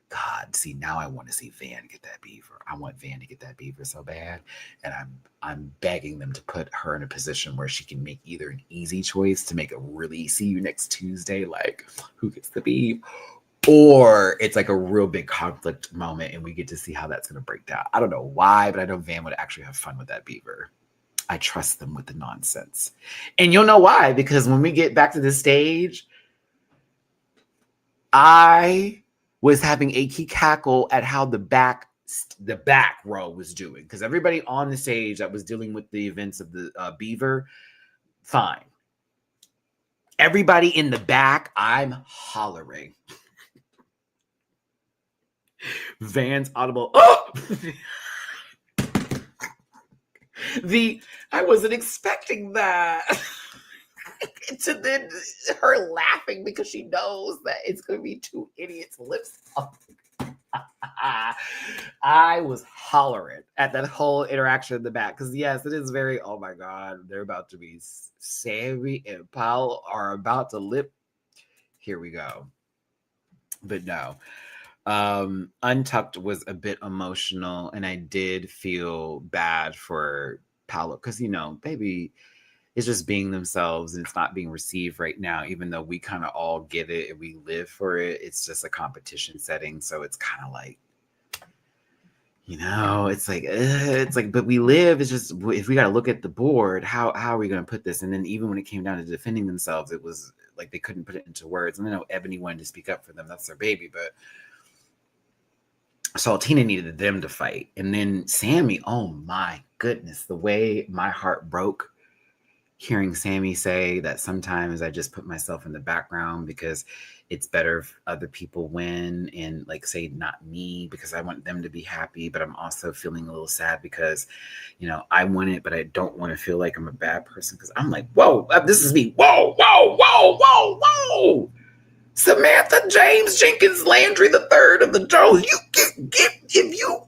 God, see, now I want to see Van get that beaver. I want Van to get that beaver so bad. And I'm begging them to put her in a position where she can make either an easy choice to make a really see you next Tuesday, like who gets the beef, or it's like a real big conflict moment and we get to see how that's going to break down. I don't know why, but I know Van would actually have fun with that beaver. I trust them with the nonsense. And you'll know why, because when we get back to the stage, I was having a key cackle at how the back row was doing. Because everybody on the stage that was dealing with the events of the beaver, fine. Everybody in the back, I'm hollering. Van's audible, oh! I wasn't expecting that. To then her laughing because she knows that it's going to be two idiots lips up. I was hollering at that whole interaction in the back because yes, it is very, oh my God, they're about to be, Sammy and Paul are about to lip. Here we go. But no. Untucked was a bit emotional and I did feel bad for Paolo because, you know, baby is just being themselves and it's not being received right now, even though we kind of all get it and we live for it. It's just a competition setting. So it's kind of like, you know, it's like, but we live, it's just, if we got to look at the board, how are we going to put this? And then even when it came down to defending themselves, it was like, they couldn't put it into words. And I know Ebony wanted to speak up for them. That's their baby, but Saltina needed them to fight. And then Sammy, oh my goodness, the way my heart broke hearing Sammy say that sometimes I just put myself in the background because it's better if other people win and like say not me because I want them to be happy, but I'm also feeling a little sad because, you know, I want it, but I don't want to feel like I'm a bad person because I'm like, whoa, this is me. Whoa, whoa, whoa, whoa, whoa. Samantha James Jenkins Landry the third of the Jones. You get if you.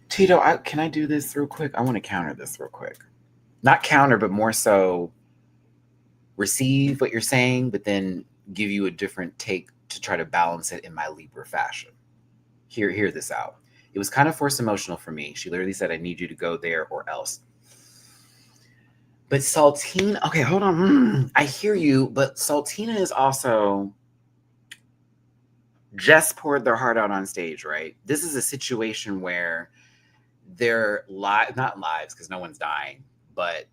Tito, can I do this real quick? I want to counter this real quick. Not counter, but more so receive what you're saying, but then give you a different take to try to balance it in my Libra fashion. Hear this out. It was kind of forced emotional for me. She literally said, I need you to go there or else. But Saltina, okay, hold on. I hear you, but Saltina is also just poured their heart out on stage, right? This is a situation where their not lives because no one's dying, but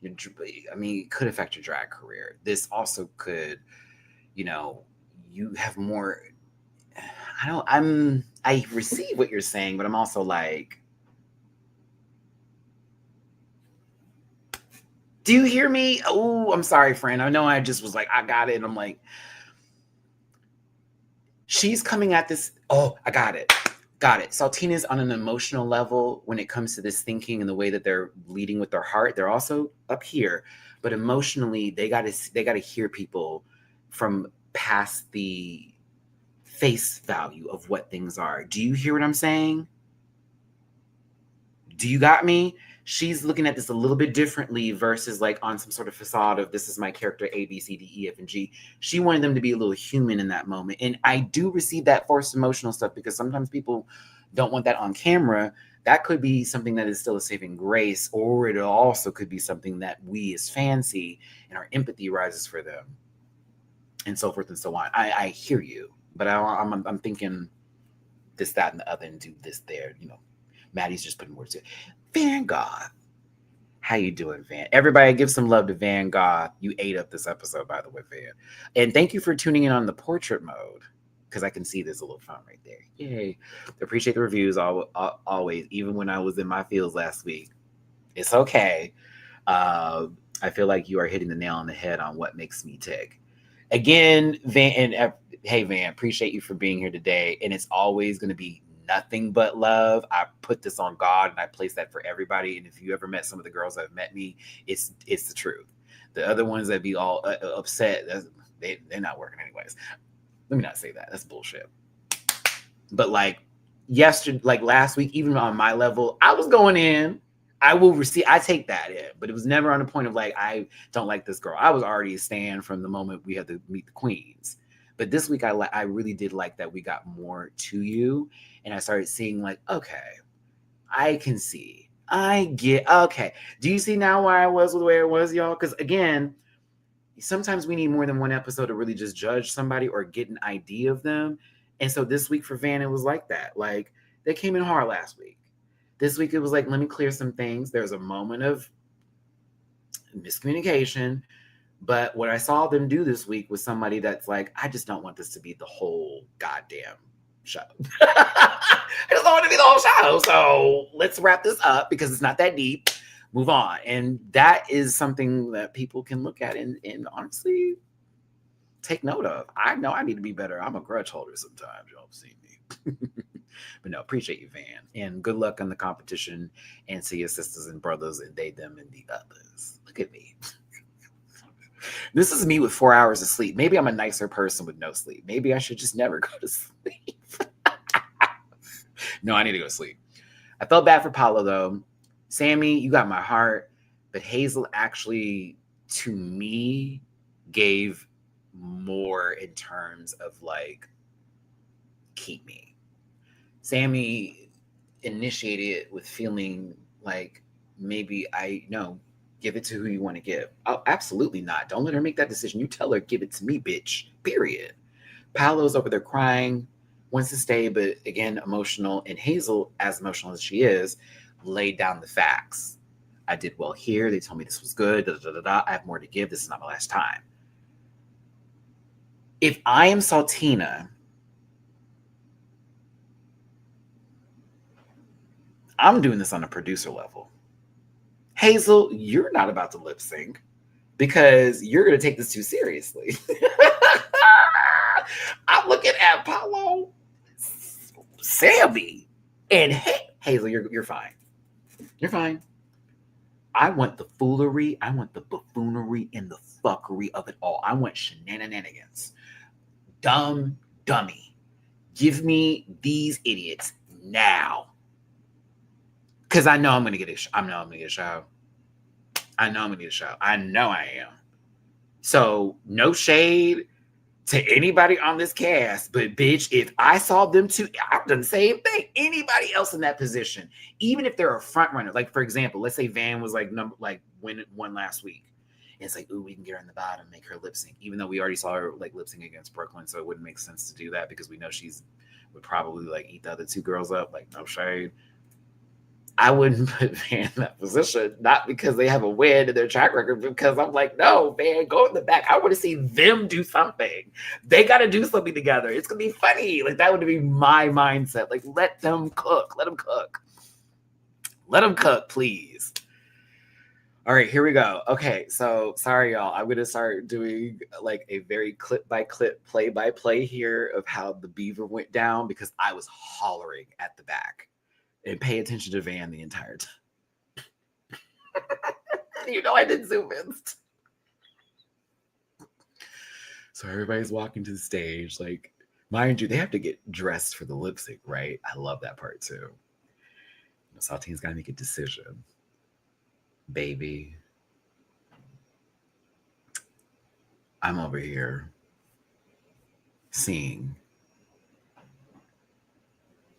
I mean, it could affect your drag career. This also could, you know, you have more. I receive what you're saying, but I'm also like, do you hear me? Oh, I'm sorry, friend. I know I just was like, I got it. And I'm like, she's coming at this. Oh, I got it. Got it. Saltina's on an emotional level when it comes to this thinking and the way that they're leading with their heart. They're also up here, but emotionally, they got to hear people from past the face value of what things are. Do you hear what I'm saying? Do you got me? She's looking at this a little bit differently versus like on some sort of facade of this is my character A, B, C, D, E, F, and G. She wanted them to be a little human in that moment. And I do receive that forced emotional stuff because sometimes people don't want that on camera. That could be something that is still a saving grace, or it also could be something that we as fans see and our empathy rises for them and so forth and so on. I hear you. But I'm thinking this, that, and the other, and do this there. Maddie's just putting words to it. Van Gogh. How you doing, Van? Everybody give some love to Van Gogh. You ate up this episode, by the way, Van. And thank you for tuning in on the portrait mode, because I can see there's a little fun right there. Yay. Appreciate the reviews always, even when I was in my fields last week. It's okay. I feel like you are hitting the nail on the head on what makes me tick. Again, Van, and hey, Van, appreciate you for being here today. And it's always going to be nothing but love. I put this on God and I place that for everybody. And if you ever met some of the girls that have met me, it's the truth. The other ones that be all upset, they're not working anyways. Let me not say that. That's bullshit. But like last week, even on my level, I was going in. I take that in, but it was never on a point of like, I don't like this girl. I was already a stan from the moment we had to meet the queens. But this week, I really did like that we got more to you. And I started seeing like, okay, I can see. I get, okay. Do you see now why I was the way I was, y'all? Because again, sometimes we need more than one episode to really just judge somebody or get an idea of them. And so this week for Van, it was like that. Like, they came in hard last week. This week, it was like, let me clear some things. There's a moment of miscommunication. But what I saw them do this week was somebody that's like, I just don't want this to be the whole goddamn show. I just don't want it to be the whole show. So let's wrap this up because it's not that deep. Move on. And that is something that people can look at and honestly take note of. I know I need to be better. I'm a grudge holder sometimes. Y'all have seen me. But no, appreciate you, Van. And good luck on the competition and see your sisters and brothers and they, them, and the others. Look at me. This is me with 4 hours of sleep. Maybe I'm a nicer person with no sleep. Maybe I should just never go to sleep. No, I need to go to sleep. I felt bad for Paolo, though. Sammy, you got my heart. But Hazel actually, to me, gave more in terms of, like, keep me. Sammy initiated it with feeling like maybe give it to who you want to give. Oh, absolutely not. Don't let her make that decision. You tell her, give it to me, bitch. Period. Paolo's over there crying, wants to stay, but again, emotional. And Hazel, as emotional as she is, laid down the facts. I did well here. They told me this was good. Da, da, da, da. I have more to give. This is not my last time. If I am Saltina, I'm doing this on a producer level. Hazel, you're not about to lip sync because you're going to take this too seriously. I'm looking at Paolo, Sammy, and Hazel, you're fine. You're fine. I want the foolery. I want the buffoonery and the fuckery of it all. I want shenanigans. Dummy. Give me these idiots now. Because I know I'm going to get a show. I know I'm going to get a show. I know I am. So no shade to anybody on this cast, but bitch, if I saw them two, I've done the same thing. Anybody else in that position, even if they're a front runner, like for example, let's say Van was like won last week. And it's like, ooh, we can get her in the bottom, make her lip sync, even though we already saw her like lip sync against Brooklyn, so it wouldn't make sense to do that because we know would probably like eat the other two girls up. Like no shade. I wouldn't put Van in that position, not because they have a win in their track record, because I'm like, no, Van, go in the back. I want to see them do something. They got to do something together. It's going to be funny. Like, that would be my mindset. Like, let them cook. Let them cook. Let them cook, please. All right, here we go. Okay, so sorry, y'all. I'm going to start doing like a very clip-by-clip, play-by-play here of how the beaver went down because I was hollering at the back. And pay attention to Van the entire time. I did zoom in. So everybody's walking to the stage. Like, mind you, they have to get dressed for the lip sync, right? I love that part too. Saltina's got to make a decision. Baby, I'm over here seeing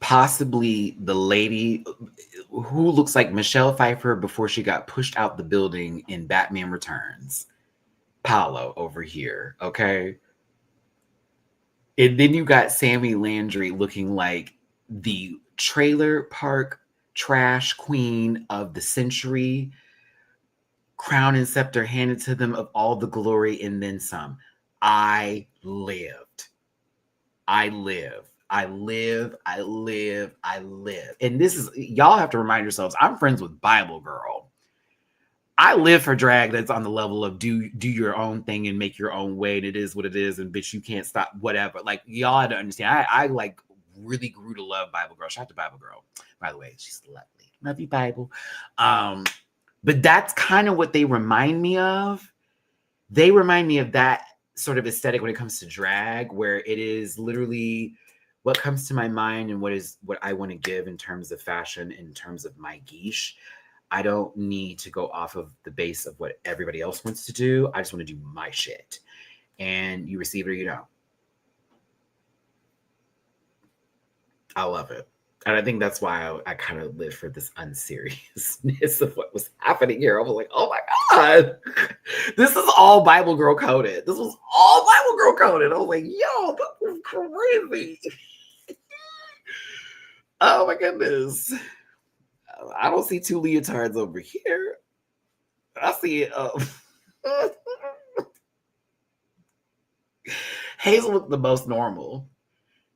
possibly the lady who looks like Michelle Pfeiffer before she got pushed out the building in Batman Returns. Paolo over here, okay? And then you got Sammy Landry looking like the trailer park trash queen of the century, crown and scepter handed to them of all the glory and then some. I lived. I live. I live. I live. I live. And this is, y'all have to remind yourselves, I'm friends with Bible Girl. I live for drag that's on the level of do your own thing and make your own way, and it is what it is, and bitch, you can't stop whatever. Like, y'all have to understand. I like really grew to love Bible Girl. Shout out to Bible Girl, by the way. She's lovely. Love you, Bible. But that's kind of what they remind me of. They remind me of that sort of aesthetic when it comes to drag, where it is literally what comes to my mind and what I want to give in terms of fashion, in terms of my guiche. I don't need to go off of the base of what everybody else wants to do. I just want to do my shit. And you receive it or you don't. I love it. And I think that's why I kind of live for this unseriousness of what was happening here. I was like, oh my God, this is all Bible Girl coded. This was all Bible Girl coded. I was like, yo, this is crazy. Oh my goodness. I don't see two leotards over here. I see it. Hazel looked the most normal.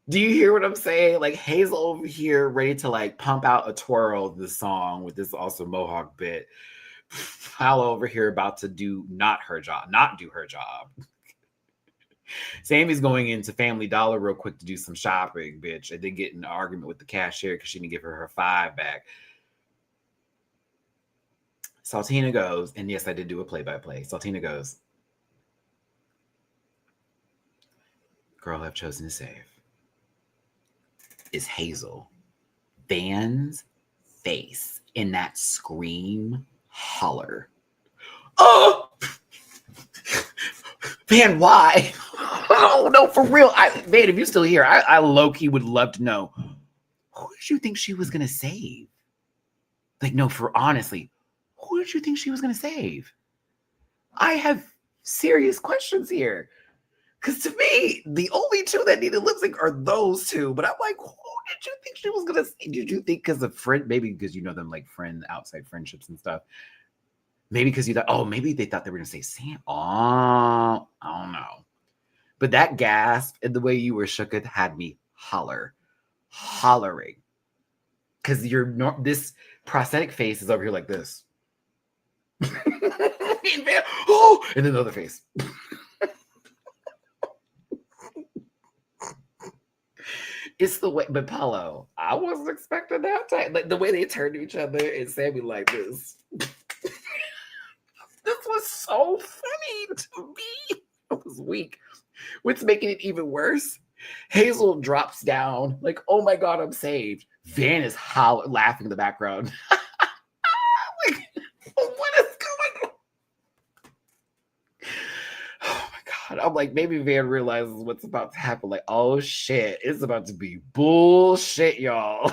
Do you hear what I'm saying? Like Hazel over here ready to like pump out a twirl this song with this awesome Mohawk bit. Paolo over here about to not do her job. Sammy's going into Family Dollar real quick to do some shopping, bitch, and then get in an argument with the cashier because she didn't give her $5 back. Saltina goes, and yes, I did do a play-by-play. Saltina goes, girl I've chosen to save is Hazel. Van's face in that scream holler. Oh! Van, why? Oh, no, for real. Van, if you're still here, I low-key would love to know, who did you think she was going to save? Like, no, for honestly, who did you think she was going to save? I have serious questions here. Because to me, the only two that needed lip sync are those two. But I'm like, who did you think she was going to say? Did you think because of friend? Maybe because you know them like outside friendships and stuff. Maybe because you thought, oh, maybe they thought they were going to say Sam. Oh, I don't know. But that gasp and the way you were shook it had me hollering. Because this prosthetic face is over here like this. Oh, and another face. It's the way, but Paulo, I wasn't expecting that time. Like the way they turned to each other and Sammy like this. This was so funny to me. It was weak. What's making it even worse? Hazel drops down, like, oh my God, I'm saved. Van is laughing in the background. Like, what is going on? Oh my God. I'm like, maybe Van realizes what's about to happen. Like, oh shit, it's about to be bullshit, y'all.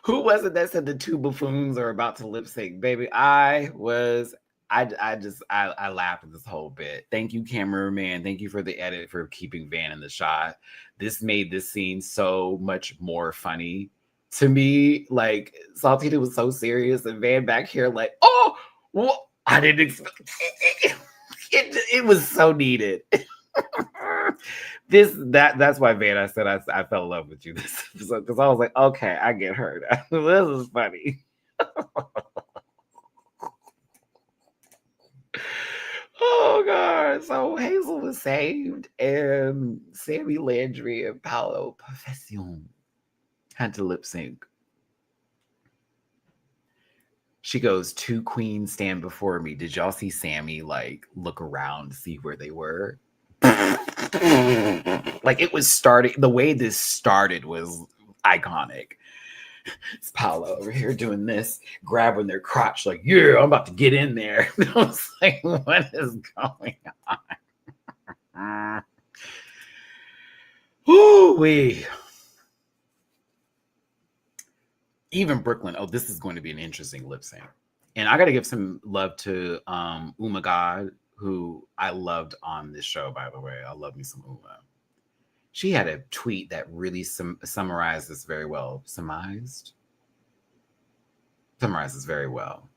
Who was it that said the two buffoons are about to lip sync? Baby, I laughed at this whole bit. Thank you, cameraman. Thank you for the edit for keeping Van in the shot. This made this scene so much more funny to me. Like, Saltita was so serious and Van back here like, oh, well, I didn't expect it. It was so needed. That's why Van, I said I fell in love with you this episode because I was like, okay, I get her. This is funny. Oh God! So Hazel was saved, and Sammy Landry and Paolo Profession had to lip sync. She goes, two queens stand before me. Did y'all see Sammy like look around to see where they were? Like it was starting, the way this started was iconic. It's Paolo over here doing this, grabbing their crotch, like, yeah, I'm about to get in there. I was like, what is going on? Ooh-wee. Even Brooklyn, oh, this is going to be an interesting lip sync. And I got to give some love to Uma God, who I loved on this show, by the way. I love me some Uma. She had a tweet that really summarized this very well. Summarizes very well.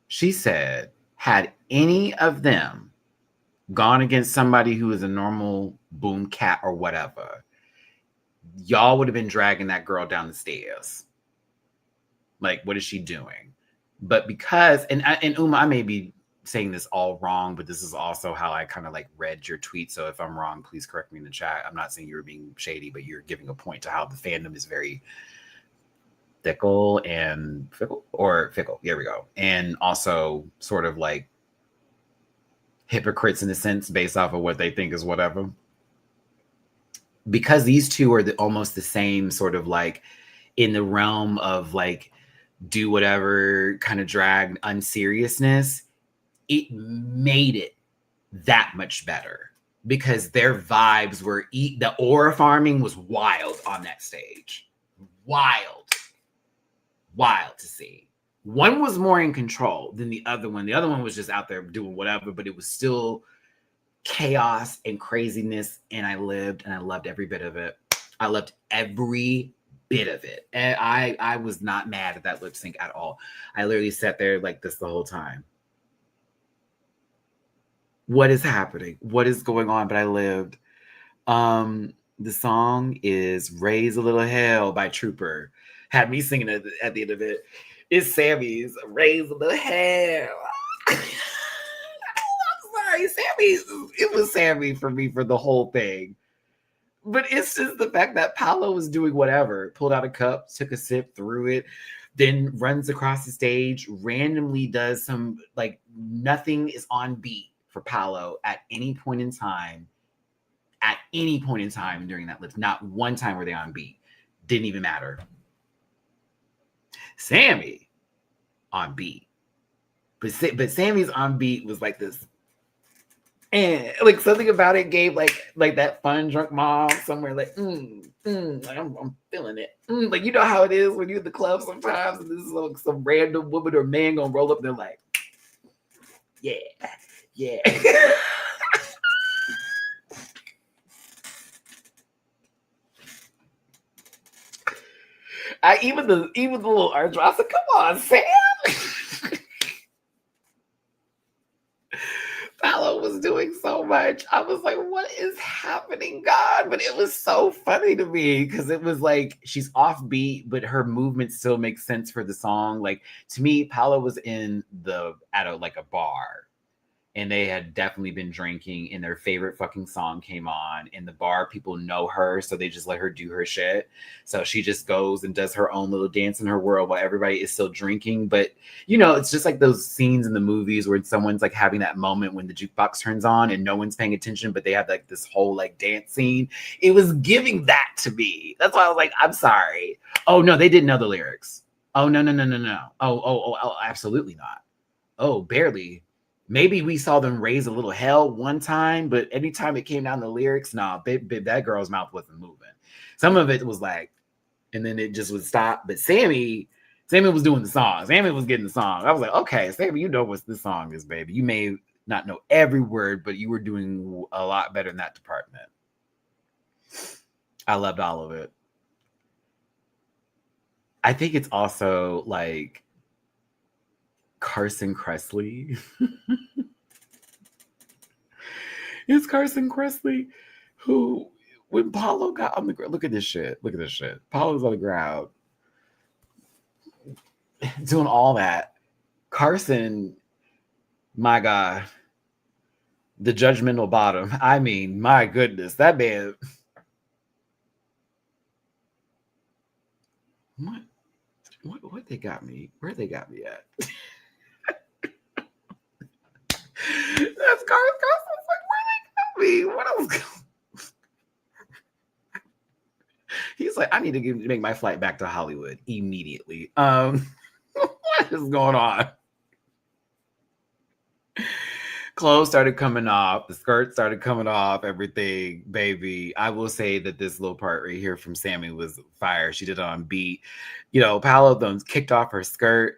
She said, had any of them gone against somebody who is a normal boom cat or whatever, y'all would have been dragging that girl down the stairs. Like, what is she doing? But because, and Uma, I may be saying this all wrong, but this is also how I kind of like read your tweet. So if I'm wrong, please correct me in the chat. I'm not saying you're being shady, but you're giving a point to how the fandom is very fickle. Here we go. And also sort of like hypocrites in a sense based off of what they think is whatever. Because these two are almost the same sort of like in the realm of like do whatever kind of drag unseriousness, it made it that much better because their vibes were the aura farming was wild on that stage. Wild to see. One was more in control than the other one. The other one was just out there doing whatever, but it was still chaos and craziness. And I loved every bit of it. I loved every bit of it. And I was not mad at that lip sync at all. I literally sat there like this the whole time. What is happening? What is going on? But I lived. The song is Raise a Little Hell by Trooper. Had me singing at the end of it. It's Sammy's Raise a Little Hell. I'm sorry, it was Sammy for me for the whole thing. But it's just the fact that Paolo was doing whatever, pulled out a cup, took a sip, threw it, then runs across the stage, randomly does some, like, nothing is on beat for Paolo at any point in time. At any point in time during that lip, not one time were they on beat. Didn't even matter. Sammy on beat. But Sammy's on beat was like this. And like something about it gave like that fun drunk mom somewhere like, like I'm feeling it. Like, you know how it is when you're at the club sometimes and this is like some random woman or man gonna roll up and they're like, yeah. Even the little arch, I said, come on, Sam. Paolo was doing so much. I was like, what is happening, God? But it was so funny to me because it was like she's offbeat, but her movement still makes sense for the song. Like, to me, Paolo was at a bar. And they had definitely been drinking and their favorite fucking song came on. In the bar, people know her, so they just let her do her shit. So she just goes and does her own little dance in her world while everybody is still drinking. But, you know, it's just like those scenes in the movies where someone's like having that moment when the jukebox turns on and no one's paying attention, but they have like this whole like dance scene. It was giving that to me. That's why I was like, I'm sorry. Oh, no, they didn't know the lyrics. Oh, no. Oh, absolutely not. Oh, barely. Maybe we saw them raise a little hell one time, but anytime it came down to lyrics, that girl's mouth wasn't moving. Some of it was like, and then it just would stop. But Sammy was doing the song. Sammy was getting the song. I was like, okay, Sammy, you know what this song is, baby. You may not know every word, but you were doing a lot better in that department. I loved all of it. I think it's also like Carson Kressley. It's Carson Kressley who, when Paolo got on the ground, look at this shit. Paolo's on the ground doing all that. Carson, my God, the judgmental bottom. I mean, my goodness, that man. What they got me? Where they got me at? That's Carson. Carson's like, where they got me? What else? He's like, I need to make my flight back to Hollywood immediately. What is going on? Clothes started coming off. The skirt started coming off. Everything, baby. I will say that this little part right here from Sammy was fire. She did it on beat. You know, Paolo kicked off her skirt.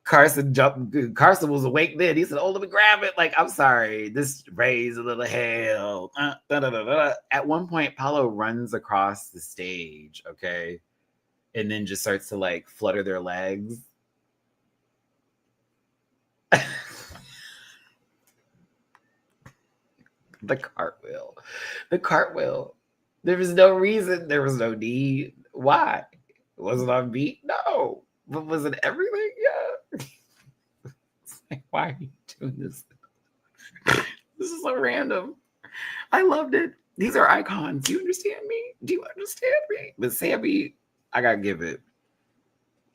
Carson was awake then. He said, "Oh, let me grab it." Like, I'm sorry, this raised a little hell. At one point, Paolo runs across the stage, okay, and then just starts to like flutter their legs. The cartwheel. The cartwheel. There was no reason. There was no need. Why? Was it on beat? No. But was it everything? Yeah. It's like, why are you doing this? This is so random. I loved it. These are icons. Do you understand me? Do you understand me? But Sammy, I gotta give it.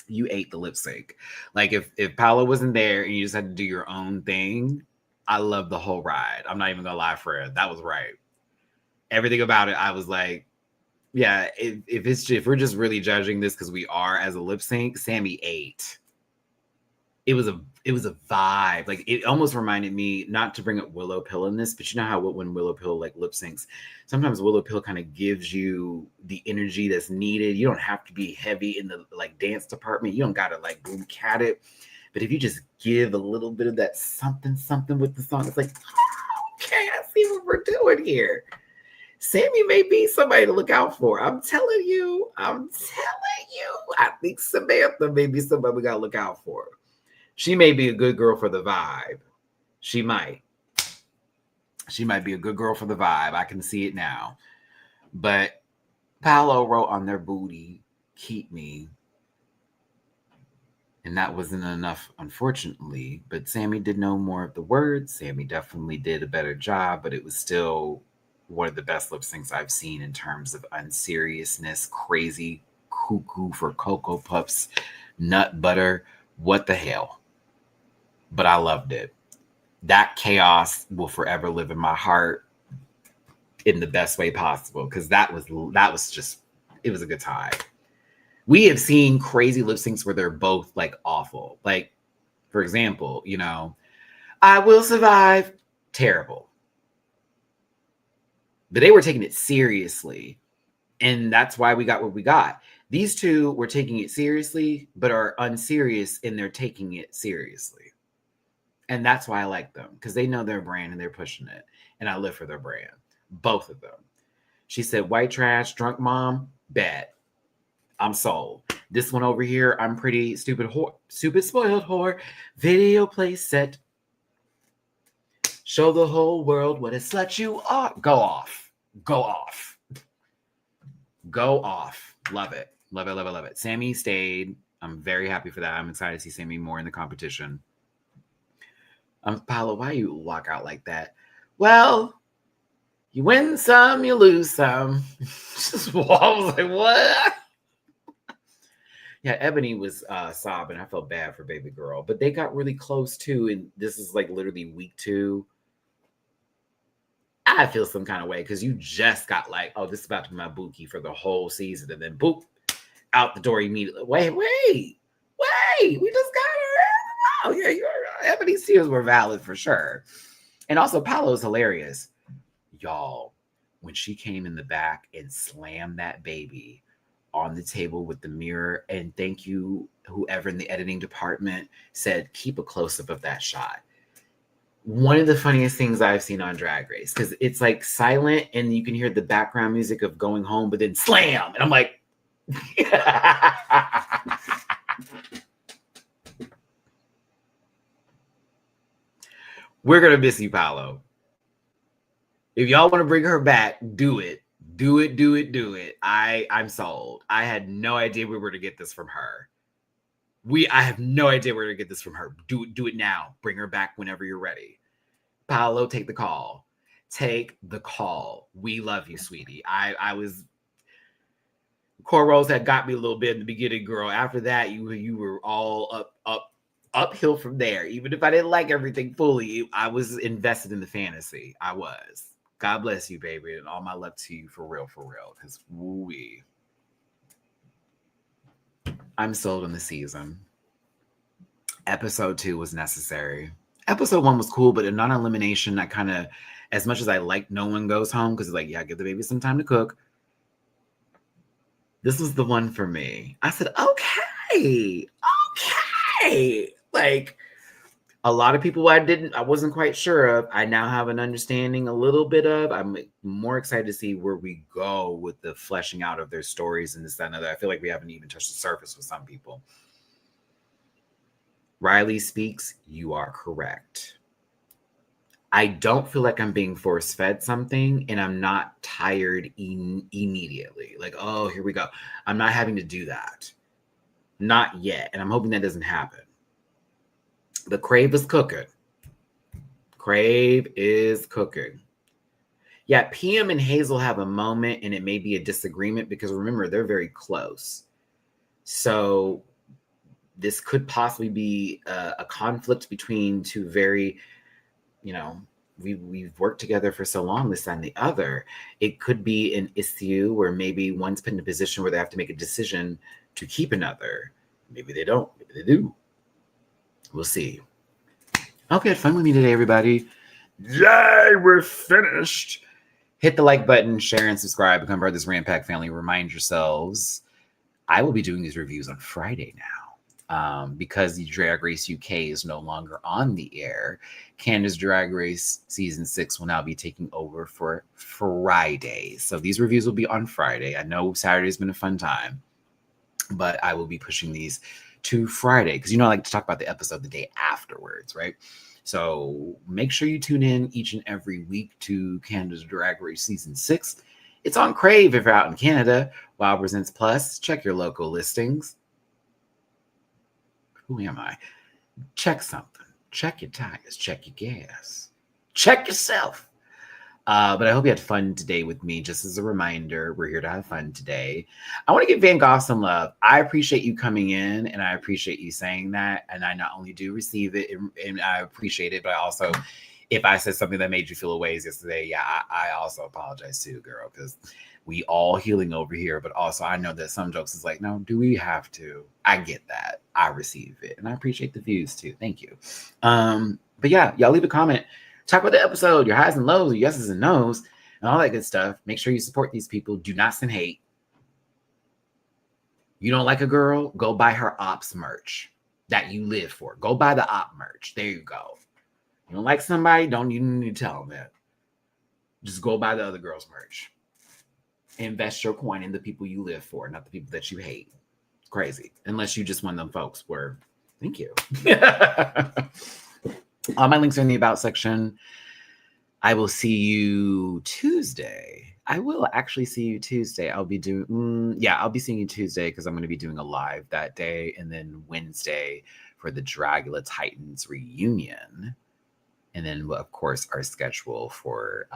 You ate the lip sync. Like if Paolo wasn't there and you just had to do your own thing, I love the whole ride. I'm not even gonna lie, Fred. That was right. Everything about it, I was like, yeah. If we're just really judging this because we are as a lip sync, Sammy ate. It was a vibe. Like it almost reminded me, not to bring up Willow Pill in this, but you know how when Willow Pill like lip syncs, sometimes Willow Pill kind of gives you the energy that's needed. You don't have to be heavy in the like dance department. You don't gotta like boom cat it. But if you just give a little bit of that something with the song, it's like, oh, okay, I see what we're doing here. Sammy may be somebody to look out for. I'm telling you. I think Samantha may be somebody we gotta look out for. She may be a good girl for the vibe. She might be a good girl for the vibe. I can see it now. But Paolo wrote on their booty, "Keep me." And that wasn't enough, unfortunately. But Sammy did know more of the words. Sammy definitely did a better job, but it was still one of the best lip syncs I've seen in terms of unseriousness, crazy, cuckoo for Cocoa Puffs, nut butter. What the hell? But I loved it. That chaos will forever live in my heart in the best way possible, because that was just, it was a good time. We have seen crazy lip syncs where they're both like awful. Like, for example, I Will Survive, terrible. But they were taking it seriously. And that's why we got what we got. These two were taking it seriously, but are unserious in their taking it seriously. And that's why I like them, because they know their brand and they're pushing it. And I live for their brand. Both of them. She said, "White trash, drunk mom, bet. I'm sold." This one over here, "I'm pretty stupid whore, stupid spoiled whore. Video play set. Show the whole world what a slut you are." Go off. Go off. Go off. Love it. Love it, love it, love it. Sammy stayed. I'm very happy for that. I'm excited to see Sammy more in the competition. Paolo, why you walk out like that? Well, you win some, you lose some. I was like, what? Yeah, Ebony was sobbing. I felt bad for baby girl, but they got really close too. And this is like literally week 2. I feel some kind of way because you just got like, oh, this is about to be my bookie for the whole season, and then boop, out the door immediately. Wait, we just got her. Oh yeah, Ebony's tears were valid for sure. And also, Paolo's hilarious, y'all. When she came in the back and slammed that baby on the table with the mirror, and thank you, whoever in the editing department said, keep a close-up of that shot. One of the funniest things I've seen on Drag Race, because it's like silent and you can hear the background music of going home, but then slam. And I'm like, we're going to miss you, Paolo. If y'all want to bring her back, do it. Do it. I'm sold. I had no idea we were to get this from her. I have no idea where to get this from her. Do it now. Bring her back whenever you're ready. Paolo, take the call. Take the call. We love you, sweetie. I was, cornrows had got me a little bit in the beginning, girl. After that, you were all uphill from there. Even if I didn't like everything fully, I was invested in the fantasy. I was. God bless you, baby, and all my love to you for real, because woo-wee. I'm sold on the season. Episode 2 was necessary. Episode 1 was cool, but a non-elimination, I kind of, as much as I like No One Goes Home, because it's like, yeah, give the baby some time to cook. This was the one for me. I said, okay. Like, a lot of people I wasn't quite sure of. I now have an understanding a little bit of. I'm more excited to see where we go with the fleshing out of their stories and this, that, and other. I feel like we haven't even touched the surface with some people. Riley speaks, you are correct. I don't feel like I'm being force-fed something and I'm not tired immediately. Like, oh, here we go. I'm not having to do that. Not yet. And I'm hoping that doesn't happen. The Crave is cooking. Crave is cooking. Yeah, PM and Hazel have a moment and it may be a disagreement because remember, they're very close. So this could possibly be a conflict between two very, we've worked together for so long, this and the other. It could be an issue where maybe one's put in a position where they have to make a decision to keep another. Maybe they don't. Maybe they do. We'll see. Hope you had fun with me today, everybody. Yay, we're finished. Hit the like button, share, and subscribe. Become part of this Rant Pack family. Remind yourselves, I will be doing these reviews on Friday now. Because the Drag Race UK is no longer on the air. Canada's Drag Race Season 6 will now be taking over for Friday. So these reviews will be on Friday. I know Saturday's been a fun time, but I will be pushing these to Friday because I like to talk about the episode the day afterwards, right? So make sure you tune in each and every week to Canada's Drag Race Season 6. It's on Crave if you're out in Canada. Wow Presents Plus. Check your local listings. Who am I? Check something. Check your tires. Check your gas. Check yourself. But I hope you had fun today with me. Just as a reminder, we're here to have fun today. I want to give Van Gogh some love. I appreciate you coming in, and I appreciate you saying that. And I not only do receive it, and I appreciate it, but I also, if I said something that made you feel a ways yesterday, I also apologize too, girl, because we all healing over here. But also, I know that some jokes is like, no, do we have to? I get that. I receive it, and I appreciate the views too. Thank you. But yeah, y'all leave a comment. Talk about the episode, your highs and lows, your yeses and nos, and all that good stuff. Make sure you support these people. Do not send hate. You don't like a girl? Go buy her ops merch that you live for. Go buy the op merch. There you go. You don't like somebody? Don't you need to tell them that. Just go buy the other girl's merch. Invest your coin in the people you live for, not the people that you hate. It's crazy. Unless you just one of them folks where, thank you. All my links are in the About section. I will see you Tuesday. I will actually see you Tuesday. I'll be seeing you Tuesday because I'm going to be doing a live that day. And then Wednesday for the Dragula Titans reunion. And then, of course, our schedule for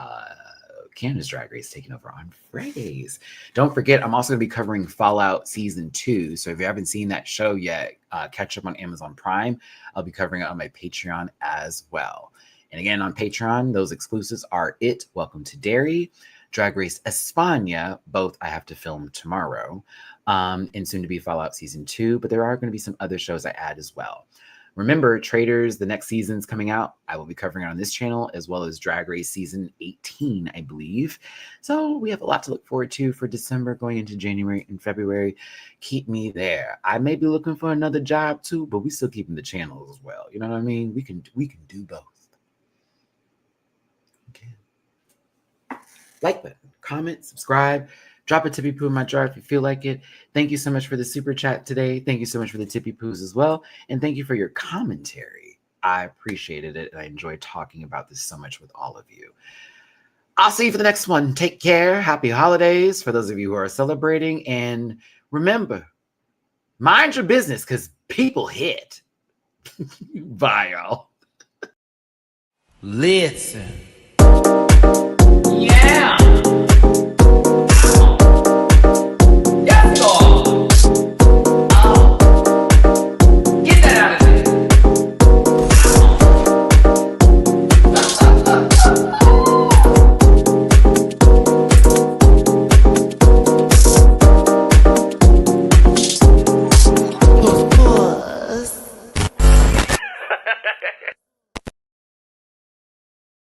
Canada's Drag Race taking over on Fridays. Don't forget, I'm also going to be covering Fallout Season 2. So if you haven't seen that show yet, catch up on Amazon Prime. I'll be covering it on my Patreon as well. And again, on Patreon, those exclusives are It, Welcome to Derry, Drag Race España, both I have to film tomorrow, and soon to be Fallout Season 2. But there are going to be some other shows I add as well. Remember, Traders, the next season's coming out. I will be covering it on this channel, as well as Drag Race Season 18, I believe. So we have a lot to look forward to for December, going into January and February. Keep me there. I may be looking for another job too, but we still keeping the channel as well. You know what I mean? We can do both. Okay. Like button, comment, subscribe. Drop a tippy poo in my jar if you feel like it. Thank you so much for the super chat today. Thank you so much for the tippy poos as well. And thank you for your commentary. I appreciated it. And I enjoyed talking about this so much with all of you. I'll see you for the next one. Take care. Happy holidays for those of you who are celebrating. And remember, mind your business because people hit. Bye, y'all. Listen.